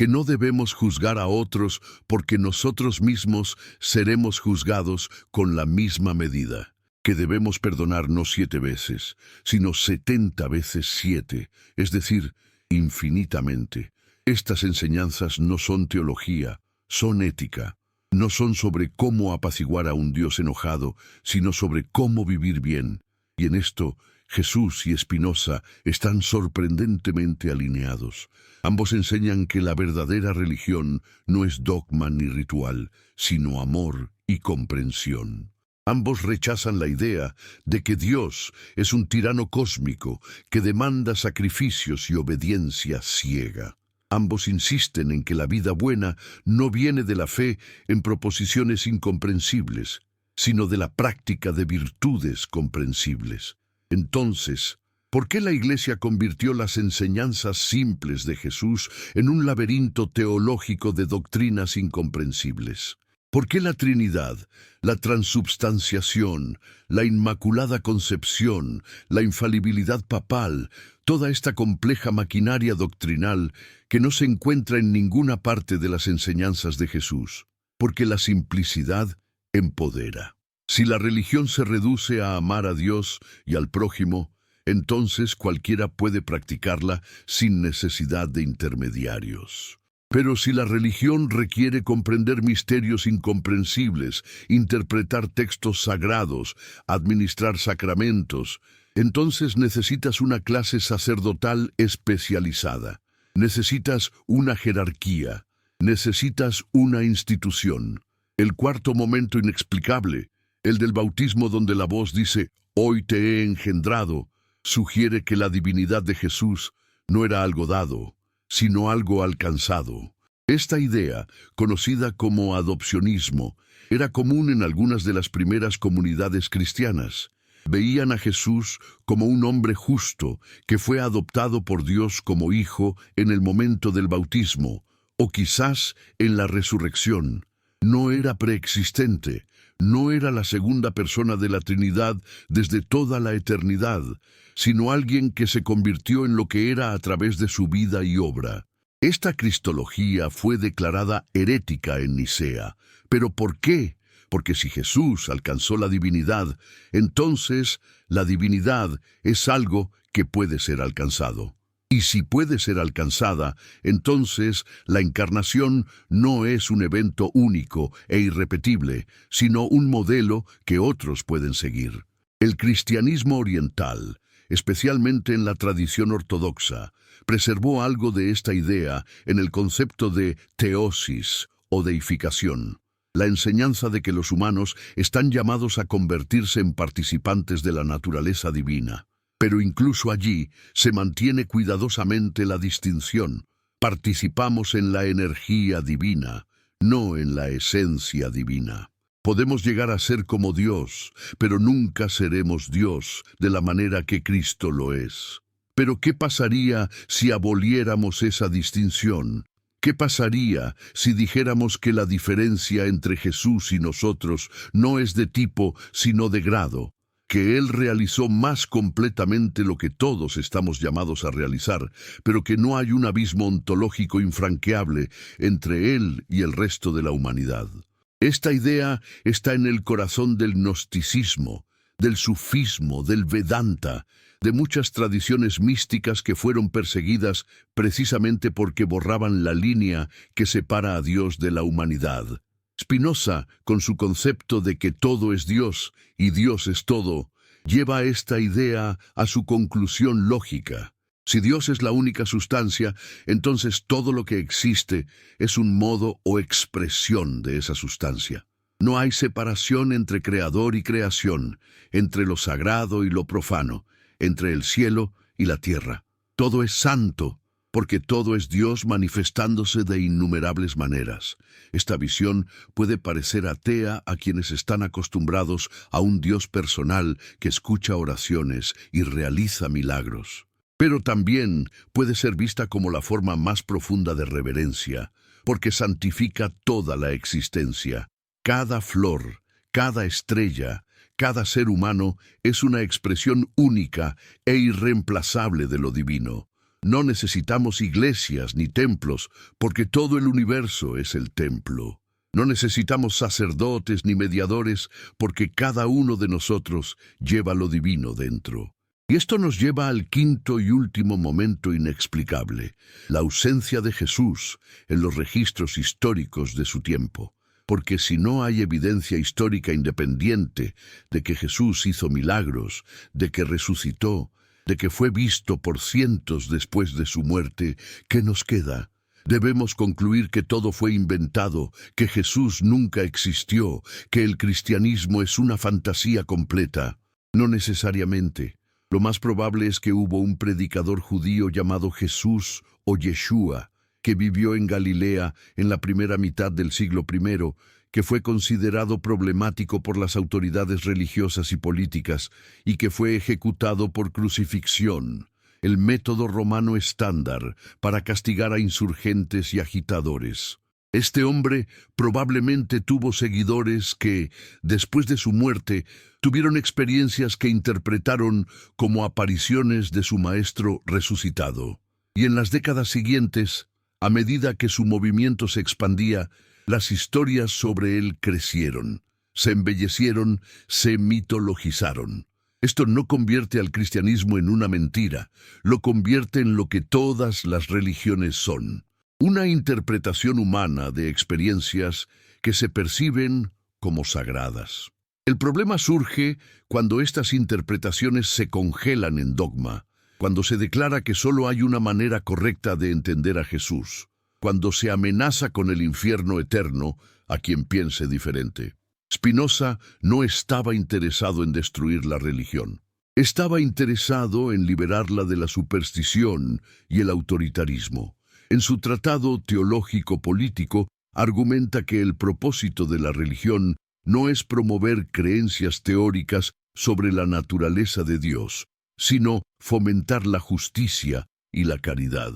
que no debemos juzgar a otros porque nosotros mismos seremos juzgados con la misma medida, que debemos perdonar no 7 veces, sino 70 veces 7, es decir, infinitamente. Estas enseñanzas no son teología, son ética. No son sobre cómo apaciguar a un Dios enojado, sino sobre cómo vivir bien. Y en esto, Jesús y Spinoza están sorprendentemente alineados. Ambos enseñan que la verdadera religión no es dogma ni ritual, sino amor y comprensión. Ambos rechazan la idea de que Dios es un tirano cósmico que demanda sacrificios y obediencia ciega. Ambos insisten en que la vida buena no viene de la fe en proposiciones incomprensibles, sino de la práctica de virtudes comprensibles. Entonces, ¿por qué la Iglesia convirtió las enseñanzas simples de Jesús en un laberinto teológico de doctrinas incomprensibles? ¿Por qué la Trinidad, la transubstanciación, la Inmaculada Concepción, la infalibilidad papal, toda esta compleja maquinaria doctrinal que no se encuentra en ninguna parte de las enseñanzas de Jesús? Porque la simplicidad empodera. Si la religión se reduce a amar a Dios y al prójimo, entonces cualquiera puede practicarla sin necesidad de intermediarios. Pero si la religión requiere comprender misterios incomprensibles, interpretar textos sagrados, administrar sacramentos, entonces necesitas una clase sacerdotal especializada. Necesitas una jerarquía. Necesitas una institución. El cuarto momento inexplicable, el del bautismo donde la voz dice, «Hoy te he engendrado», sugiere que la divinidad de Jesús no era algo dado, sino algo alcanzado. Esta idea, conocida como adopcionismo, era común en algunas de las primeras comunidades cristianas. Veían a Jesús como un hombre justo que fue adoptado por Dios como hijo en el momento del bautismo, o quizás en la resurrección. No era preexistente, no era la segunda persona de la Trinidad desde toda la eternidad, sino alguien que se convirtió en lo que era a través de su vida y obra. Esta cristología fue declarada herética en Nicea. ¿Pero por qué? Porque si Jesús alcanzó la divinidad, entonces la divinidad es algo que puede ser alcanzado. Y si puede ser alcanzada, entonces la encarnación no es un evento único e irrepetible, sino un modelo que otros pueden seguir. El cristianismo oriental, especialmente en la tradición ortodoxa, preservó algo de esta idea en el concepto de teosis o deificación, la enseñanza de que los humanos están llamados a convertirse en participantes de la naturaleza divina. Pero incluso allí se mantiene cuidadosamente la distinción. Participamos en la energía divina, no en la esencia divina. Podemos llegar a ser como Dios, pero nunca seremos Dios de la manera que Cristo lo es. Pero ¿qué pasaría si aboliéramos esa distinción? ¿Qué pasaría si dijéramos que la diferencia entre Jesús y nosotros no es de tipo, sino de grado? Que Él realizó más completamente lo que todos estamos llamados a realizar, pero que no hay un abismo ontológico infranqueable entre Él y el resto de la humanidad. Esta idea está en el corazón del gnosticismo, del sufismo, del Vedanta, de muchas tradiciones místicas que fueron perseguidas precisamente porque borraban la línea que separa a Dios de la humanidad. Spinoza, con su concepto de que todo es Dios y Dios es todo, lleva esta idea a su conclusión lógica. Si Dios es la única sustancia, entonces todo lo que existe es un modo o expresión de esa sustancia. No hay separación entre creador y creación, entre lo sagrado y lo profano, entre el cielo y la tierra. Todo es santo, porque todo es Dios manifestándose de innumerables maneras. Esta visión puede parecer atea a quienes están acostumbrados a un Dios personal que escucha oraciones y realiza milagros. Pero también puede ser vista como la forma más profunda de reverencia, porque santifica toda la existencia. Cada flor, cada estrella, cada ser humano es una expresión única e irreemplazable de lo divino. No necesitamos iglesias ni templos, porque todo el universo es el templo. No necesitamos sacerdotes ni mediadores, porque cada uno de nosotros lleva lo divino dentro. Y esto nos lleva al quinto y último momento inexplicable, la ausencia de Jesús en los registros históricos de su tiempo. Porque si no hay evidencia histórica independiente de que Jesús hizo milagros, de que resucitó, de que fue visto por cientos después de su muerte, ¿qué nos queda? Debemos concluir que todo fue inventado, que Jesús nunca existió, que el cristianismo es una fantasía completa. No necesariamente. Lo más probable es que hubo un predicador judío llamado Jesús o Yeshua, que vivió en Galilea en la primera mitad del siglo I, que fue considerado problemático por las autoridades religiosas y políticas y que fue ejecutado por crucifixión, el método romano estándar para castigar a insurgentes y agitadores. Este hombre probablemente tuvo seguidores que, después de su muerte, tuvieron experiencias que interpretaron como apariciones de su maestro resucitado. Y en las décadas siguientes, a medida que su movimiento se expandía, las historias sobre él crecieron, se embellecieron, se mitologizaron. Esto no convierte al cristianismo en una mentira, lo convierte en lo que todas las religiones son. Una interpretación humana de experiencias que se perciben como sagradas. El problema surge cuando estas interpretaciones se congelan en dogma, cuando se declara que solo hay una manera correcta de entender a Jesús, cuando se amenaza con el infierno eterno a quien piense diferente. Spinoza no estaba interesado en destruir la religión. Estaba interesado en liberarla de la superstición y el autoritarismo. En su tratado teológico-político, argumenta que el propósito de la religión no es promover creencias teóricas sobre la naturaleza de Dios, sino fomentar la justicia y la caridad.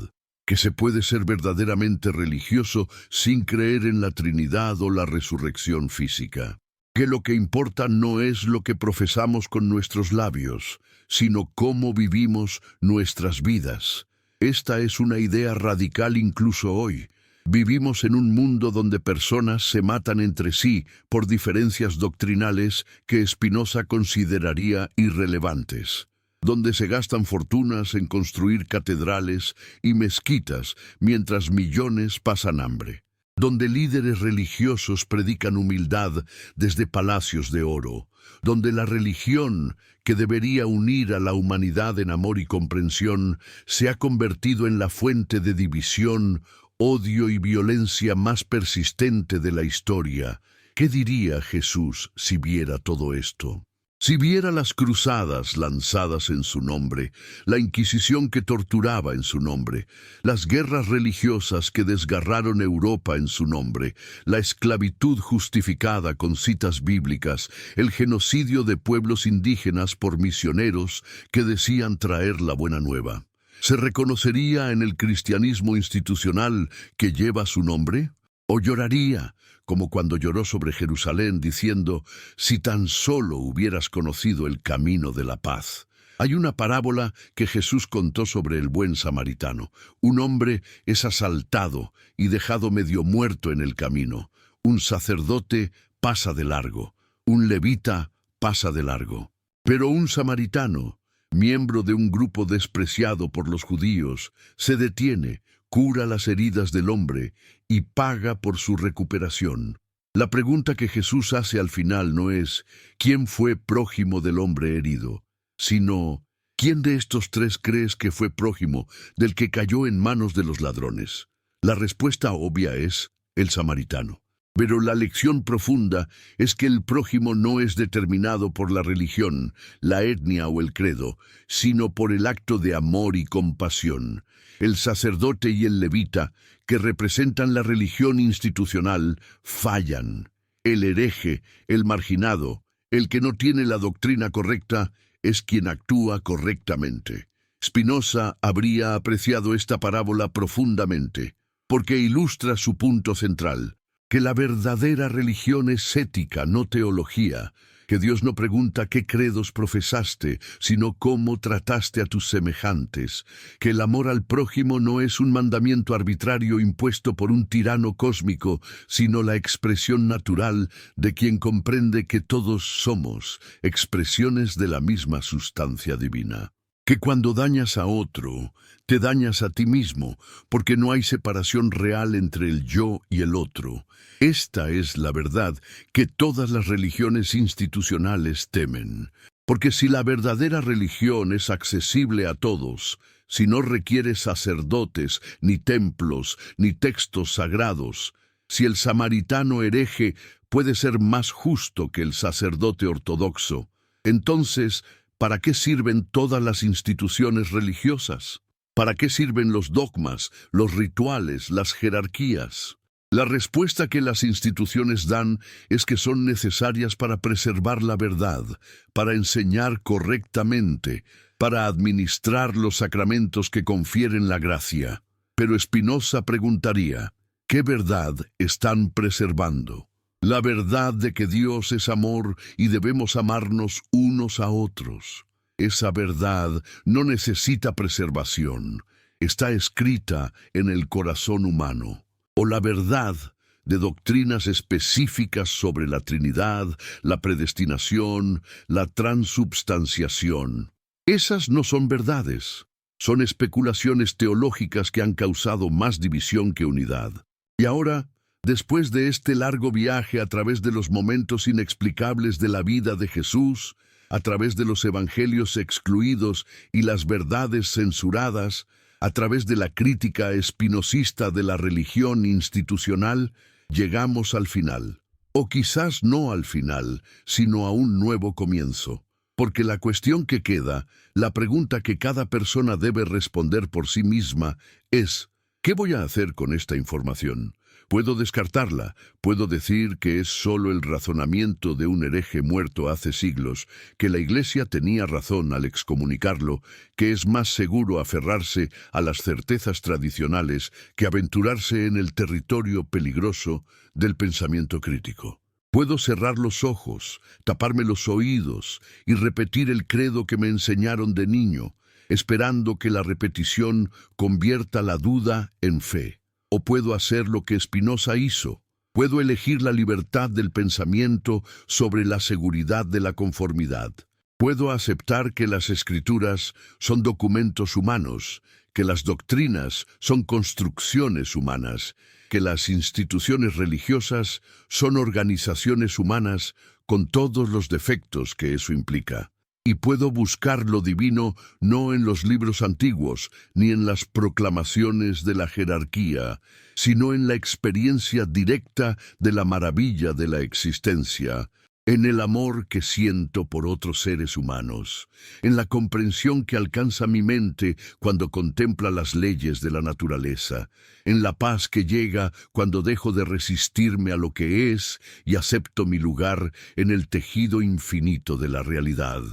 Que se puede ser verdaderamente religioso sin creer en la Trinidad o la resurrección física. Que lo que importa no es lo que profesamos con nuestros labios, sino cómo vivimos nuestras vidas. Esta es una idea radical incluso hoy. Vivimos en un mundo donde personas se matan entre sí por diferencias doctrinales que Spinoza consideraría irrelevantes, donde se gastan fortunas en construir catedrales y mezquitas mientras millones pasan hambre, donde líderes religiosos predican humildad desde palacios de oro, donde la religión, que debería unir a la humanidad en amor y comprensión, se ha convertido en la fuente de división, odio y violencia más persistente de la historia. ¿Qué diría Jesús si viera todo esto? Si viera las cruzadas lanzadas en su nombre, la Inquisición que torturaba en su nombre, las guerras religiosas que desgarraron Europa en su nombre, la esclavitud justificada con citas bíblicas, el genocidio de pueblos indígenas por misioneros que decían traer la buena nueva, ¿se reconocería en el cristianismo institucional que lleva su nombre? ¿O lloraría, como cuando lloró sobre Jerusalén, diciendo, si tan solo hubieras conocido el camino de la paz? Hay una parábola que Jesús contó sobre el buen samaritano. Un hombre es asaltado y dejado medio muerto en el camino. Un sacerdote pasa de largo. Un levita pasa de largo. Pero un samaritano, miembro de un grupo despreciado por los judíos, se detiene, cura las heridas del hombre y paga por su recuperación. La pregunta que Jesús hace al final no es ¿quién fue prójimo del hombre herido?, sino ¿quién de estos tres crees que fue prójimo del que cayó en manos de los ladrones? La respuesta obvia es el samaritano. Pero la lección profunda es que el prójimo no es determinado por la religión, la etnia o el credo, sino por el acto de amor y compasión. El sacerdote y el levita, que representan la religión institucional, fallan. El hereje, el marginado, el que no tiene la doctrina correcta, es quien actúa correctamente. Spinoza habría apreciado esta parábola profundamente, porque ilustra su punto central. que la verdadera religión es ética, no teología, que Dios no pregunta qué credos profesaste, sino cómo trataste a tus semejantes, que el amor al prójimo no es un mandamiento arbitrario impuesto por un tirano cósmico, sino la expresión natural de quien comprende que todos somos expresiones de la misma sustancia divina. Que cuando dañas a otro, te dañas a ti mismo, porque no hay separación real entre el yo y el otro. Esta es la verdad que todas las religiones institucionales temen. Porque si la verdadera religión es accesible a todos, si no requiere sacerdotes, ni templos, ni textos sagrados, si el samaritano hereje puede ser más justo que el sacerdote ortodoxo, entonces, ¿para qué sirven todas las instituciones religiosas? ¿Para qué sirven los dogmas, los rituales, las jerarquías? La respuesta que las instituciones dan es que son necesarias para preservar la verdad, para enseñar correctamente, para administrar los sacramentos que confieren la gracia. Pero Spinoza preguntaría, ¿qué verdad están preservando? La verdad de que Dios es amor y debemos amarnos unos a otros. Esa verdad no necesita preservación, está escrita en el corazón humano. O la verdad de doctrinas específicas sobre la Trinidad, la predestinación, la transubstanciación. Esas no son verdades, son especulaciones teológicas que han causado más división que unidad. Y ahora, después de este largo viaje a través de los momentos inexplicables de la vida de Jesús, a través de los evangelios excluidos y las verdades censuradas, a través de la crítica espinosista de la religión institucional, llegamos al final. O quizás no al final, sino a un nuevo comienzo. Porque la cuestión que queda, la pregunta que cada persona debe responder por sí misma, es, ¿qué voy a hacer con esta información? Puedo descartarla, puedo decir que es solo el razonamiento de un hereje muerto hace siglos, que la Iglesia tenía razón al excomunicarlo, que es más seguro aferrarse a las certezas tradicionales que aventurarse en el territorio peligroso del pensamiento crítico. Puedo cerrar los ojos, taparme los oídos y repetir el credo que me enseñaron de niño, esperando que la repetición convierta la duda en fe. O puedo hacer lo que Spinoza hizo. Puedo elegir la libertad del pensamiento sobre la seguridad de la conformidad. Puedo aceptar que las escrituras son documentos humanos, que las doctrinas son construcciones humanas, que las instituciones religiosas son organizaciones humanas con todos los defectos que eso implica. Y puedo buscar lo divino no en los libros antiguos, ni en las proclamaciones de la jerarquía, sino en la experiencia directa de la maravilla de la existencia, en el amor que siento por otros seres humanos, en la comprensión que alcanza mi mente cuando contempla las leyes de la naturaleza, en la paz que llega cuando dejo de resistirme a lo que es y acepto mi lugar en el tejido infinito de la realidad.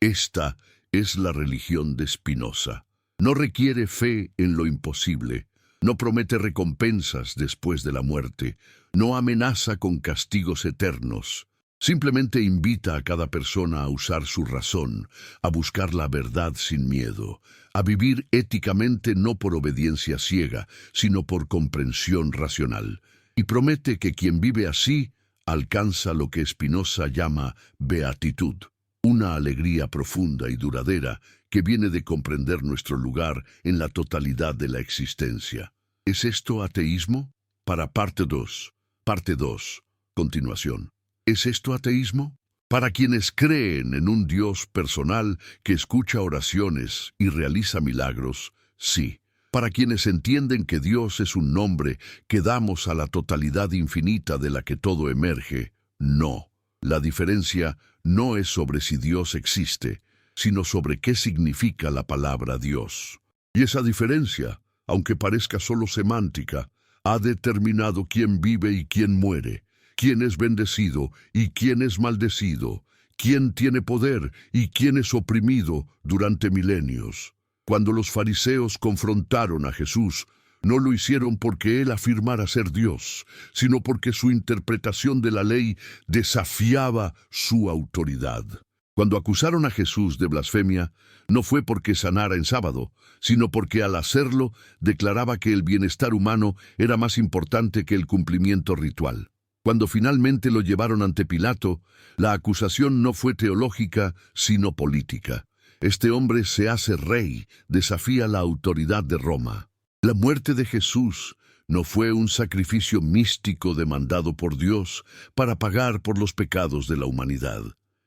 Esta es la religión de Spinoza. No requiere fe en lo imposible, no promete recompensas después de la muerte, no amenaza con castigos eternos. Simplemente invita a cada persona a usar su razón, a buscar la verdad sin miedo, a vivir éticamente no por obediencia ciega, sino por comprensión racional. Y promete que quien vive así alcanza lo que Spinoza llama beatitud. Una alegría profunda y duradera que viene de comprender nuestro lugar en la totalidad de la existencia. ¿Es esto ateísmo? Para parte 2. Parte 2. Continuación. ¿Es esto ateísmo? Para quienes creen en un Dios personal que escucha oraciones y realiza milagros, sí. Para quienes entienden que Dios es un nombre que damos a la totalidad infinita de la que todo emerge, no. La diferencia no es sobre si Dios existe, sino sobre qué significa la palabra Dios. Y esa diferencia, aunque parezca solo semántica, ha determinado quién vive y quién muere, quién es bendecido y quién es maldecido, quién tiene poder y quién es oprimido durante milenios. Cuando los fariseos confrontaron a Jesús, No lo hicieron porque él afirmara ser Dios, sino porque su interpretación de la ley desafiaba su autoridad. Cuando acusaron a Jesús de blasfemia, no fue porque sanara en sábado, sino porque al hacerlo declaraba que el bienestar humano era más importante que el cumplimiento ritual. Cuando finalmente lo llevaron ante Pilato, la acusación no fue teológica, sino política. Este hombre se hace rey, desafía la autoridad de Roma. La muerte de Jesús no fue un sacrificio místico demandado por Dios para pagar por los pecados de la humanidad.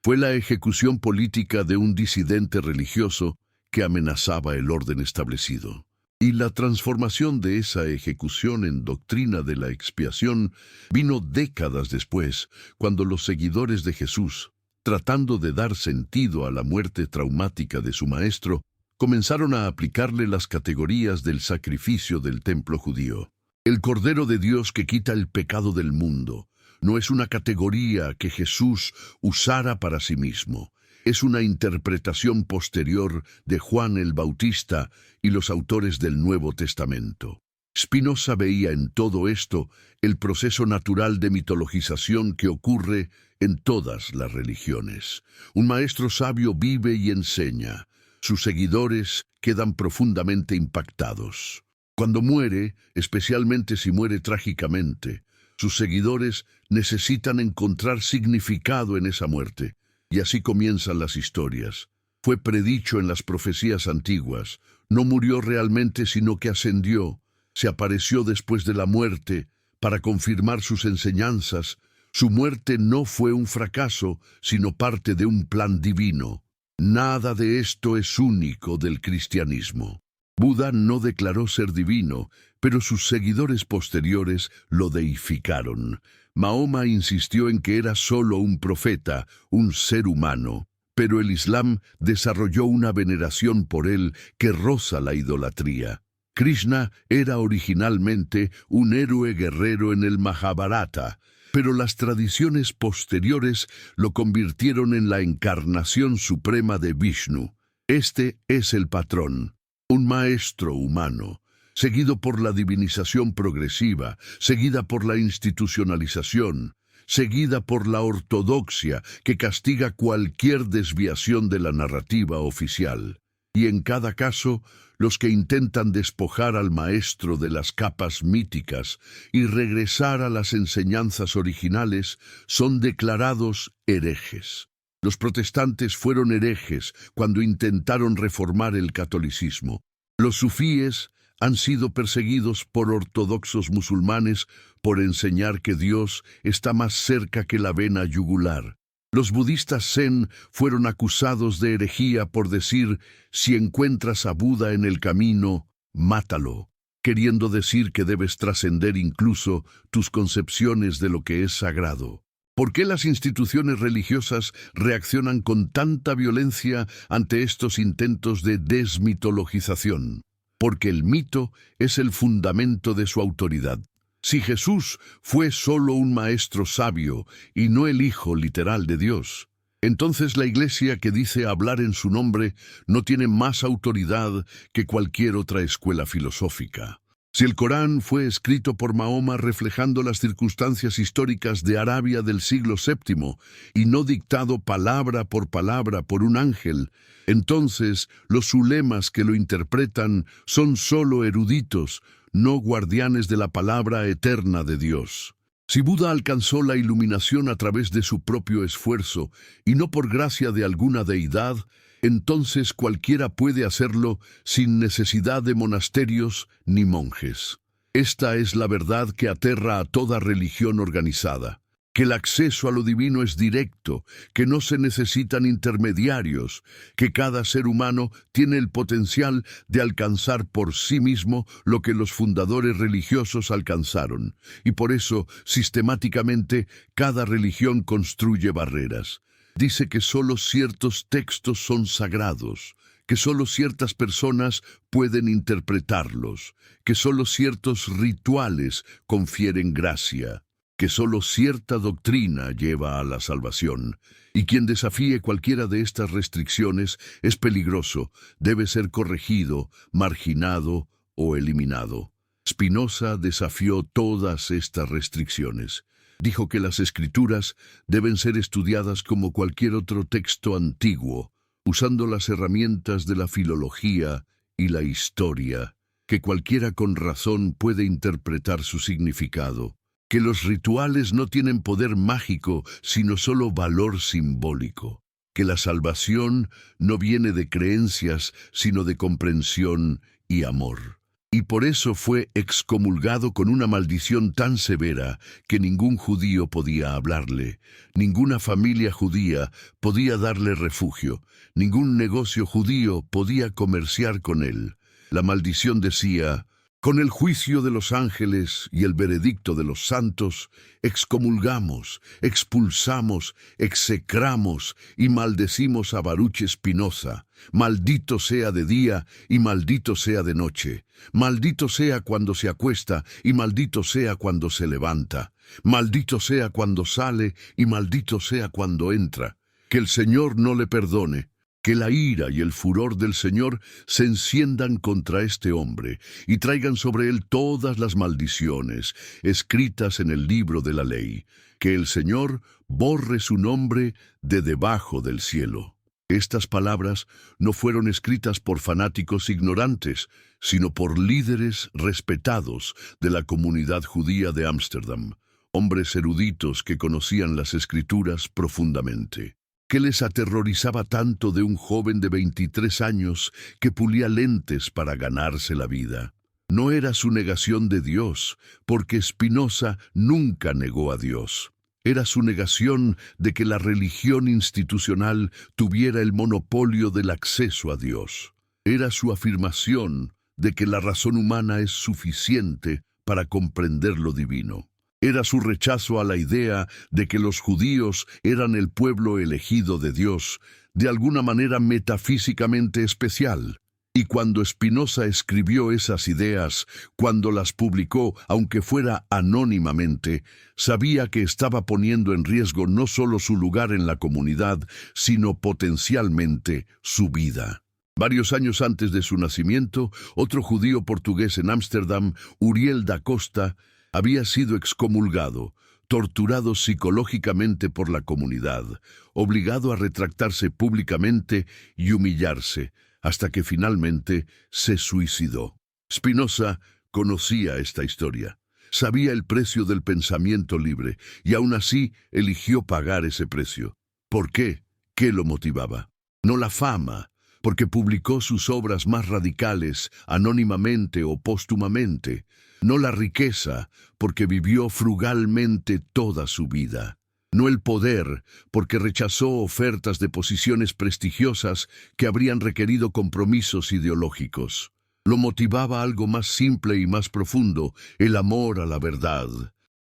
Fue la ejecución política de un disidente religioso que amenazaba el orden establecido. Y la transformación de esa ejecución en doctrina de la expiación vino décadas después, cuando los seguidores de Jesús, tratando de dar sentido a la muerte traumática de su maestro, comenzaron a aplicarle las categorías del sacrificio del templo judío. El Cordero de Dios que quita el pecado del mundo no es una categoría que Jesús usara para sí mismo. Es una interpretación posterior de Juan el Bautista y los autores del Nuevo Testamento. Spinoza veía en todo esto el proceso natural de mitologización que ocurre en todas las religiones. Un maestro sabio vive y enseña. Sus seguidores quedan profundamente impactados. Cuando muere, especialmente si muere trágicamente, sus seguidores necesitan encontrar significado en esa muerte. Y así comienzan las historias. Fue predicho en las profecías antiguas. No murió realmente, sino que ascendió. Se apareció después de la muerte para confirmar sus enseñanzas. Su muerte no fue un fracaso, sino parte de un plan divino. Nada de esto es único del cristianismo. Buda no declaró ser divino, pero sus seguidores posteriores lo deificaron. Mahoma insistió en que era solo un profeta, un ser humano, pero el Islam desarrolló una veneración por él que roza la idolatría. Krishna era originalmente un héroe guerrero en el Mahabharata, pero las tradiciones posteriores lo convirtieron en la encarnación suprema de Vishnu. Este es el patrón, un maestro humano, seguido por la divinización progresiva, seguida por la institucionalización, seguida por la ortodoxia que castiga cualquier desviación de la narrativa oficial. Y en cada caso, los que intentan despojar al maestro de las capas míticas y regresar a las enseñanzas originales son declarados herejes. Los protestantes fueron herejes cuando intentaron reformar el catolicismo. Los sufíes han sido perseguidos por ortodoxos musulmanes por enseñar que Dios está más cerca que la vena yugular. Los budistas zen fueron acusados de herejía por decir, si encuentras a Buda en el camino, mátalo, queriendo decir que debes trascender incluso tus concepciones de lo que es sagrado. ¿Por qué las instituciones religiosas reaccionan con tanta violencia ante estos intentos de desmitologización? Porque el mito es el fundamento de su autoridad. Si Jesús fue solo un maestro sabio y no el Hijo literal de Dios, entonces la Iglesia que dice hablar en su nombre no tiene más autoridad que cualquier otra escuela filosófica. Si el Corán fue escrito por Mahoma reflejando las circunstancias históricas de Arabia del siglo VII y no dictado palabra por un ángel, entonces los ulemas que lo interpretan son solo eruditos, no guardianes de la palabra eterna de Dios. Si Buda alcanzó la iluminación a través de su propio esfuerzo y no por gracia de alguna deidad, entonces cualquiera puede hacerlo sin necesidad de monasterios ni monjes. Esta es la verdad que aterra a toda religión organizada, que el acceso a lo divino es directo, que no se necesitan intermediarios, que cada ser humano tiene el potencial de alcanzar por sí mismo lo que los fundadores religiosos alcanzaron, y por eso, sistemáticamente, cada religión construye barreras. Dice que solo ciertos textos son sagrados, que solo ciertas personas pueden interpretarlos, que solo ciertos rituales confieren gracia, que solo cierta doctrina lleva a la salvación, y quien desafíe cualquiera de estas restricciones es peligroso, debe ser corregido, marginado o eliminado. Spinoza desafió todas estas restricciones. Dijo que las escrituras deben ser estudiadas como cualquier otro texto antiguo, usando las herramientas de la filología y la historia, que cualquiera con razón puede interpretar su significado, que los rituales no tienen poder mágico, sino solo valor simbólico, que la salvación no viene de creencias, sino de comprensión y amor. Y por eso fue excomulgado con una maldición tan severa que ningún judío podía hablarle, ninguna familia judía podía darle refugio, ningún negocio judío podía comerciar con él. La maldición decía: con el juicio de los ángeles y el veredicto de los santos, excomulgamos, expulsamos, execramos y maldecimos a Baruch Spinoza. Maldito sea de día y maldito sea de noche. Maldito sea cuando se acuesta y maldito sea cuando se levanta. Maldito sea cuando sale y maldito sea cuando entra. Que el Señor no le perdone. Que la ira y el furor del Señor se enciendan contra este hombre y traigan sobre él todas las maldiciones escritas en el libro de la ley. Que el Señor borre su nombre de debajo del cielo. Estas palabras no fueron escritas por fanáticos ignorantes, sino por líderes respetados de la comunidad judía de Ámsterdam, hombres eruditos que conocían las Escrituras profundamente. ¿Qué les aterrorizaba tanto de un joven de 23 años que pulía lentes para ganarse la vida? No era su negación de Dios, porque Spinoza nunca negó a Dios. Era su negación de que la religión institucional tuviera el monopolio del acceso a Dios. Era su afirmación de que la razón humana es suficiente para comprender lo divino. Era su rechazo a la idea de que los judíos eran el pueblo elegido de Dios, de alguna manera metafísicamente especial. Y cuando Spinoza escribió esas ideas, cuando las publicó, aunque fuera anónimamente, sabía que estaba poniendo en riesgo no solo su lugar en la comunidad, sino potencialmente su vida. Varios años antes de su nacimiento, otro judío portugués en Ámsterdam, Uriel da Costa, había sido excomulgado, torturado psicológicamente por la comunidad, obligado a retractarse públicamente y humillarse, hasta que finalmente se suicidó. Spinoza conocía esta historia, sabía el precio del pensamiento libre, y aún así eligió pagar ese precio. ¿Por qué? ¿Qué lo motivaba? No la fama, porque publicó sus obras más radicales anónimamente o póstumamente. No la riqueza, porque vivió frugalmente toda su vida. No el poder, porque rechazó ofertas de posiciones prestigiosas que habrían requerido compromisos ideológicos. Lo motivaba algo más simple y más profundo, el amor a la verdad.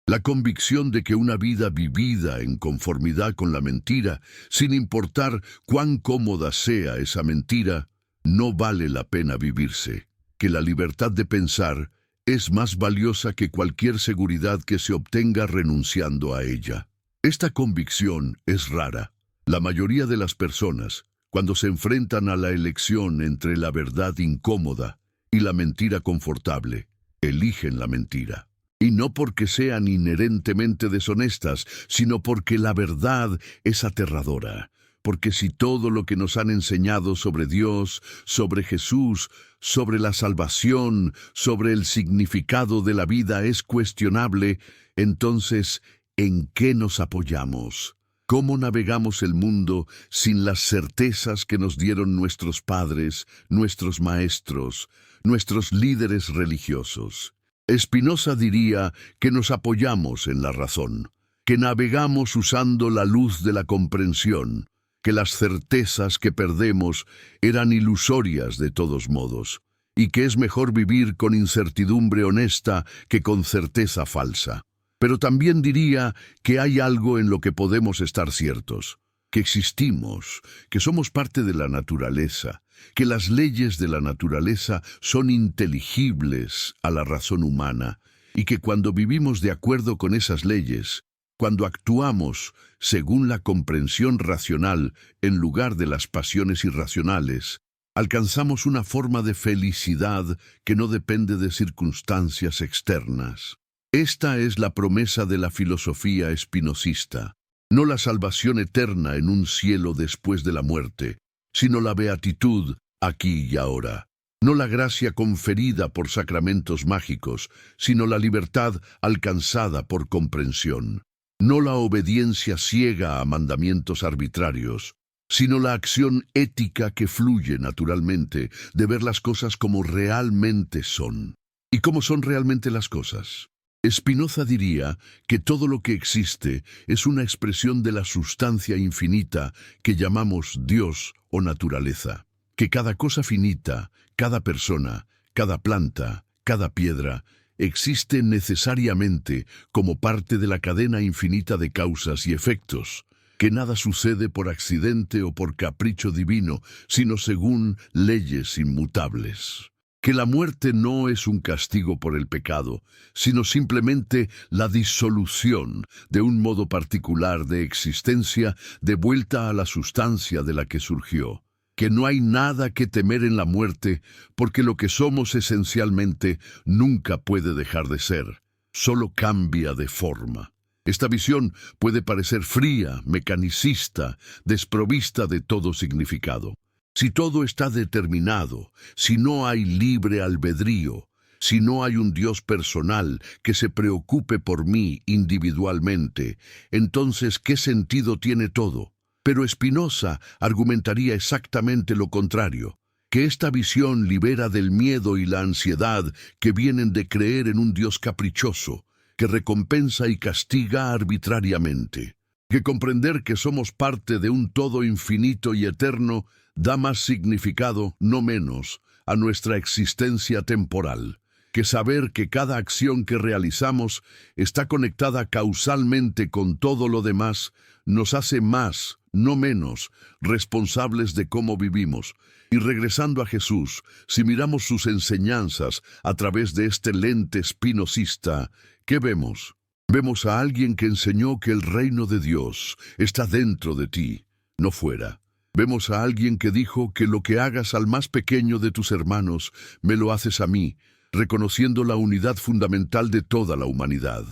La convicción de que una vida vivida en conformidad con la mentira, sin importar cuán cómoda sea esa mentira, no vale la pena vivirse. Que la libertad de pensar es más valiosa que cualquier seguridad que se obtenga renunciando a ella. Esta convicción es rara. La mayoría de las personas, cuando se enfrentan a la elección entre la verdad incómoda y la mentira confortable, eligen la mentira. Y no porque sean inherentemente deshonestas, sino porque la verdad es aterradora. Porque si todo lo que nos han enseñado sobre Dios, sobre Jesús, sobre la salvación, sobre el significado de la vida es cuestionable, entonces, ¿en qué nos apoyamos? ¿Cómo navegamos el mundo sin las certezas que nos dieron nuestros padres, nuestros maestros, nuestros líderes religiosos? Spinoza diría que nos apoyamos en la razón, que navegamos usando la luz de la comprensión, que las certezas que perdemos eran ilusorias de todos modos, y que es mejor vivir con incertidumbre honesta que con certeza falsa. Pero también diría que hay algo en lo que podemos estar ciertos, que existimos, que somos parte de la naturaleza, que las leyes de la naturaleza son inteligibles a la razón humana, y que cuando vivimos de acuerdo con esas leyes, cuando actuamos según la comprensión racional en lugar de las pasiones irracionales, Alcanzamos una forma de felicidad que no depende de circunstancias externas. Esta es la promesa de la filosofía espinosista. No la salvación eterna en un cielo después de la muerte, sino la beatitud aquí y ahora. No la gracia conferida por sacramentos mágicos, sino la libertad alcanzada por comprensión. No la obediencia ciega a mandamientos arbitrarios, sino la acción ética que fluye naturalmente de ver las cosas como realmente son. ¿Y cómo son realmente las cosas? Spinoza diría que todo lo que existe es una expresión de la sustancia infinita que llamamos Dios o naturaleza, que cada cosa finita, cada persona, cada planta, cada piedra, existe necesariamente como parte de la cadena infinita de causas y efectos, que nada sucede por accidente o por capricho divino, sino según leyes inmutables. Que la muerte no es un castigo por el pecado, sino simplemente la disolución de un modo particular de existencia de vuelta a la sustancia de la que surgió. Que no hay nada que temer en la muerte, porque lo que somos esencialmente nunca puede dejar de ser, solo cambia de forma. Esta visión puede parecer fría, mecanicista, desprovista de todo significado. Si todo está determinado, si no hay libre albedrío, si no hay un Dios personal que se preocupe por mí individualmente, entonces ¿qué sentido tiene todo? Pero Spinoza argumentaría exactamente lo contrario, que esta visión libera del miedo y la ansiedad que vienen de creer en un Dios caprichoso, que recompensa y castiga arbitrariamente, que comprender que somos parte de un todo infinito y eterno da más significado, no menos, a nuestra existencia temporal, que saber que cada acción que realizamos está conectada causalmente con todo lo demás nos hace más, no menos, responsables de cómo vivimos. Y regresando a Jesús, si miramos sus enseñanzas a través de este lente espinosista, ¿qué vemos? Vemos a alguien que enseñó que el reino de Dios está dentro de ti, no fuera. Vemos a alguien que dijo que lo que hagas al más pequeño de tus hermanos, me lo haces a mí, reconociendo la unidad fundamental de toda la humanidad.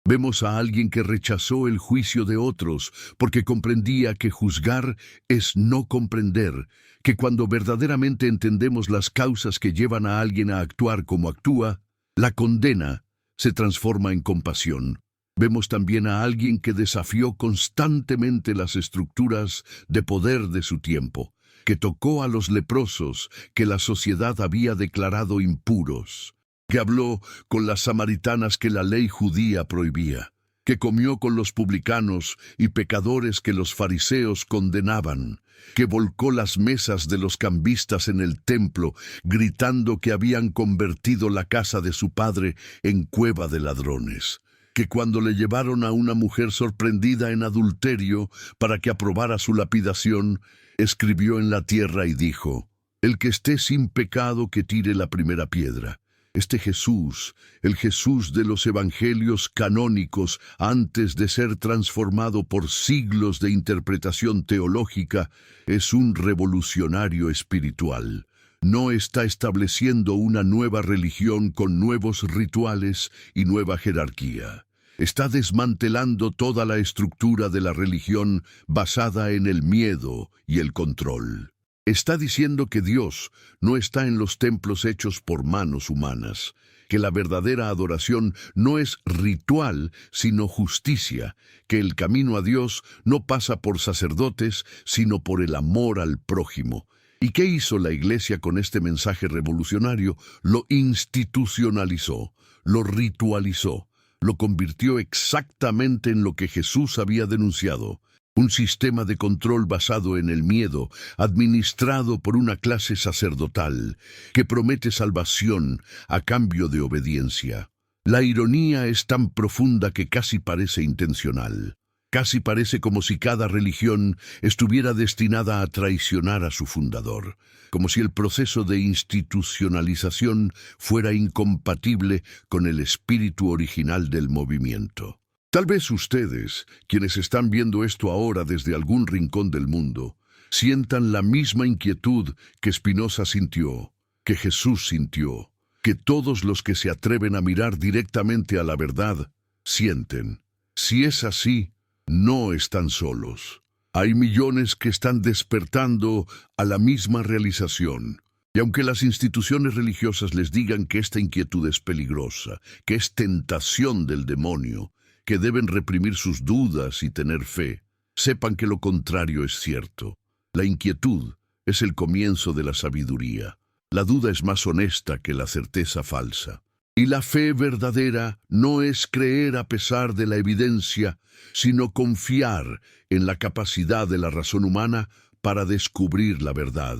Vemos a alguien que rechazó el juicio de otros, porque comprendía que juzgar es no comprender, que cuando verdaderamente entendemos las causas que llevan a alguien a actuar como actúa, la condena se transforma en compasión. Vemos también a alguien que desafió constantemente las estructuras de poder de su tiempo, que tocó a los leprosos que la sociedad había declarado impuros, que habló con las samaritanas que la ley judía prohibía, que comió con los publicanos y pecadores que los fariseos condenaban, que volcó las mesas de los cambistas en el templo, gritando que habían convertido la casa de su padre en cueva de ladrones, que cuando le llevaron a una mujer sorprendida en adulterio para que aprobara su lapidación, escribió en la tierra y dijo: «El que esté sin pecado que tire la primera piedra». Este Jesús, el Jesús de los evangelios canónicos, antes de ser transformado por siglos de interpretación teológica, es un revolucionario espiritual. No está estableciendo una nueva religión con nuevos rituales y nueva jerarquía. Está desmantelando toda la estructura de la religión basada en el miedo y el control. Está diciendo que Dios no está en los templos hechos por manos humanas, que la verdadera adoración no es ritual, sino justicia, que el camino a Dios no pasa por sacerdotes, sino por el amor al prójimo. ¿Y qué hizo la Iglesia con este mensaje revolucionario? Lo institucionalizó, lo ritualizó, lo convirtió exactamente en lo que Jesús había denunciado. Un sistema de control basado en el miedo, administrado por una clase sacerdotal, que promete salvación a cambio de obediencia. La ironía es tan profunda que casi parece intencional. Casi parece como si cada religión estuviera destinada a traicionar a su fundador, como si el proceso de institucionalización fuera incompatible con el espíritu original del movimiento. Tal vez ustedes, quienes están viendo esto ahora desde algún rincón del mundo, sientan la misma inquietud que Spinoza sintió, que Jesús sintió, que todos los que se atreven a mirar directamente a la verdad sienten. Si es así, no están solos. Hay millones que están despertando a la misma realización. Y aunque las instituciones religiosas les digan que esta inquietud es peligrosa, que es tentación del demonio, que deben reprimir sus dudas y tener fe, sepan que lo contrario es cierto. La inquietud es el comienzo de la sabiduría. La duda es más honesta que la certeza falsa. Y la fe verdadera no es creer a pesar de la evidencia, sino confiar en la capacidad de la razón humana para descubrir la verdad.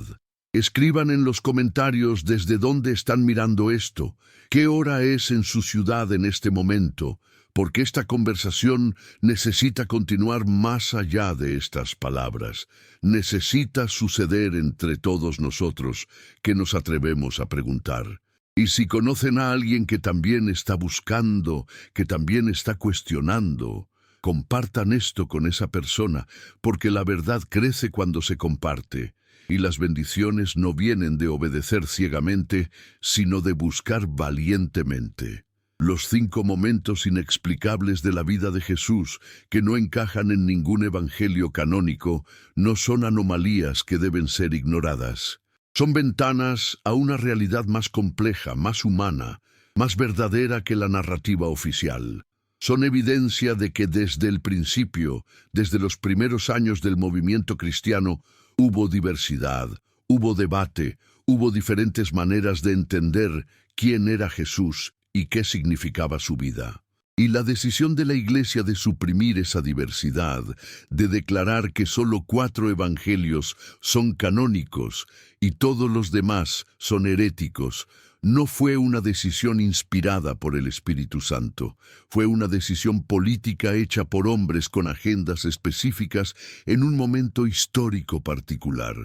Escriban en los comentarios desde dónde están mirando esto, qué hora es en su ciudad en este momento, porque esta conversación necesita continuar más allá de estas palabras. Necesita suceder entre todos nosotros que nos atrevemos a preguntar. Y si conocen a alguien que también está buscando, que también está cuestionando, compartan esto con esa persona, porque la verdad crece cuando se comparte. Y las bendiciones no vienen de obedecer ciegamente, sino de buscar valientemente. Los 5 momentos inexplicables de la vida de Jesús, que no encajan en ningún evangelio canónico, no son anomalías que deben ser ignoradas. Son ventanas a una realidad más compleja, más humana, más verdadera que la narrativa oficial. Son evidencia de que desde el principio, desde los primeros años del movimiento cristiano, hubo diversidad, hubo debate, hubo diferentes maneras de entender quién era Jesús y qué significaba su vida. Y la decisión de la Iglesia de suprimir esa diversidad, de declarar que solo 4 evangelios son canónicos y todos los demás son heréticos, no fue una decisión inspirada por el Espíritu Santo. Fue una decisión política hecha por hombres con agendas específicas en un momento histórico particular.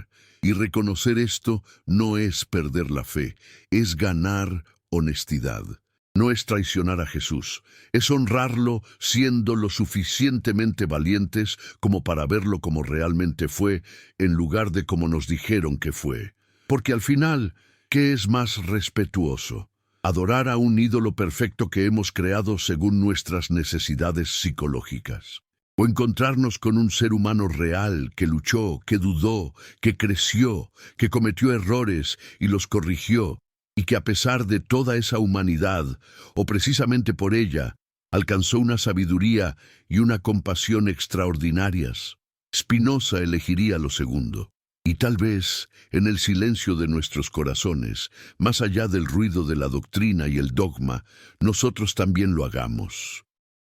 Y reconocer esto no es perder la fe, es ganar honestidad. No es traicionar a Jesús, es honrarlo siendo lo suficientemente valientes como para verlo como realmente fue, en lugar de como nos dijeron que fue. Porque al final, ¿qué es más respetuoso? ¿Adorar a un ídolo perfecto que hemos creado según nuestras necesidades psicológicas? ¿O encontrarnos con un ser humano real que luchó, que dudó, que creció, que cometió errores y los corrigió, y que a pesar de toda esa humanidad, o precisamente por ella, alcanzó una sabiduría y una compasión extraordinarias? Spinoza elegiría lo segundo. Y tal vez, en el silencio de nuestros corazones, más allá del ruido de la doctrina y el dogma, nosotros también lo hagamos.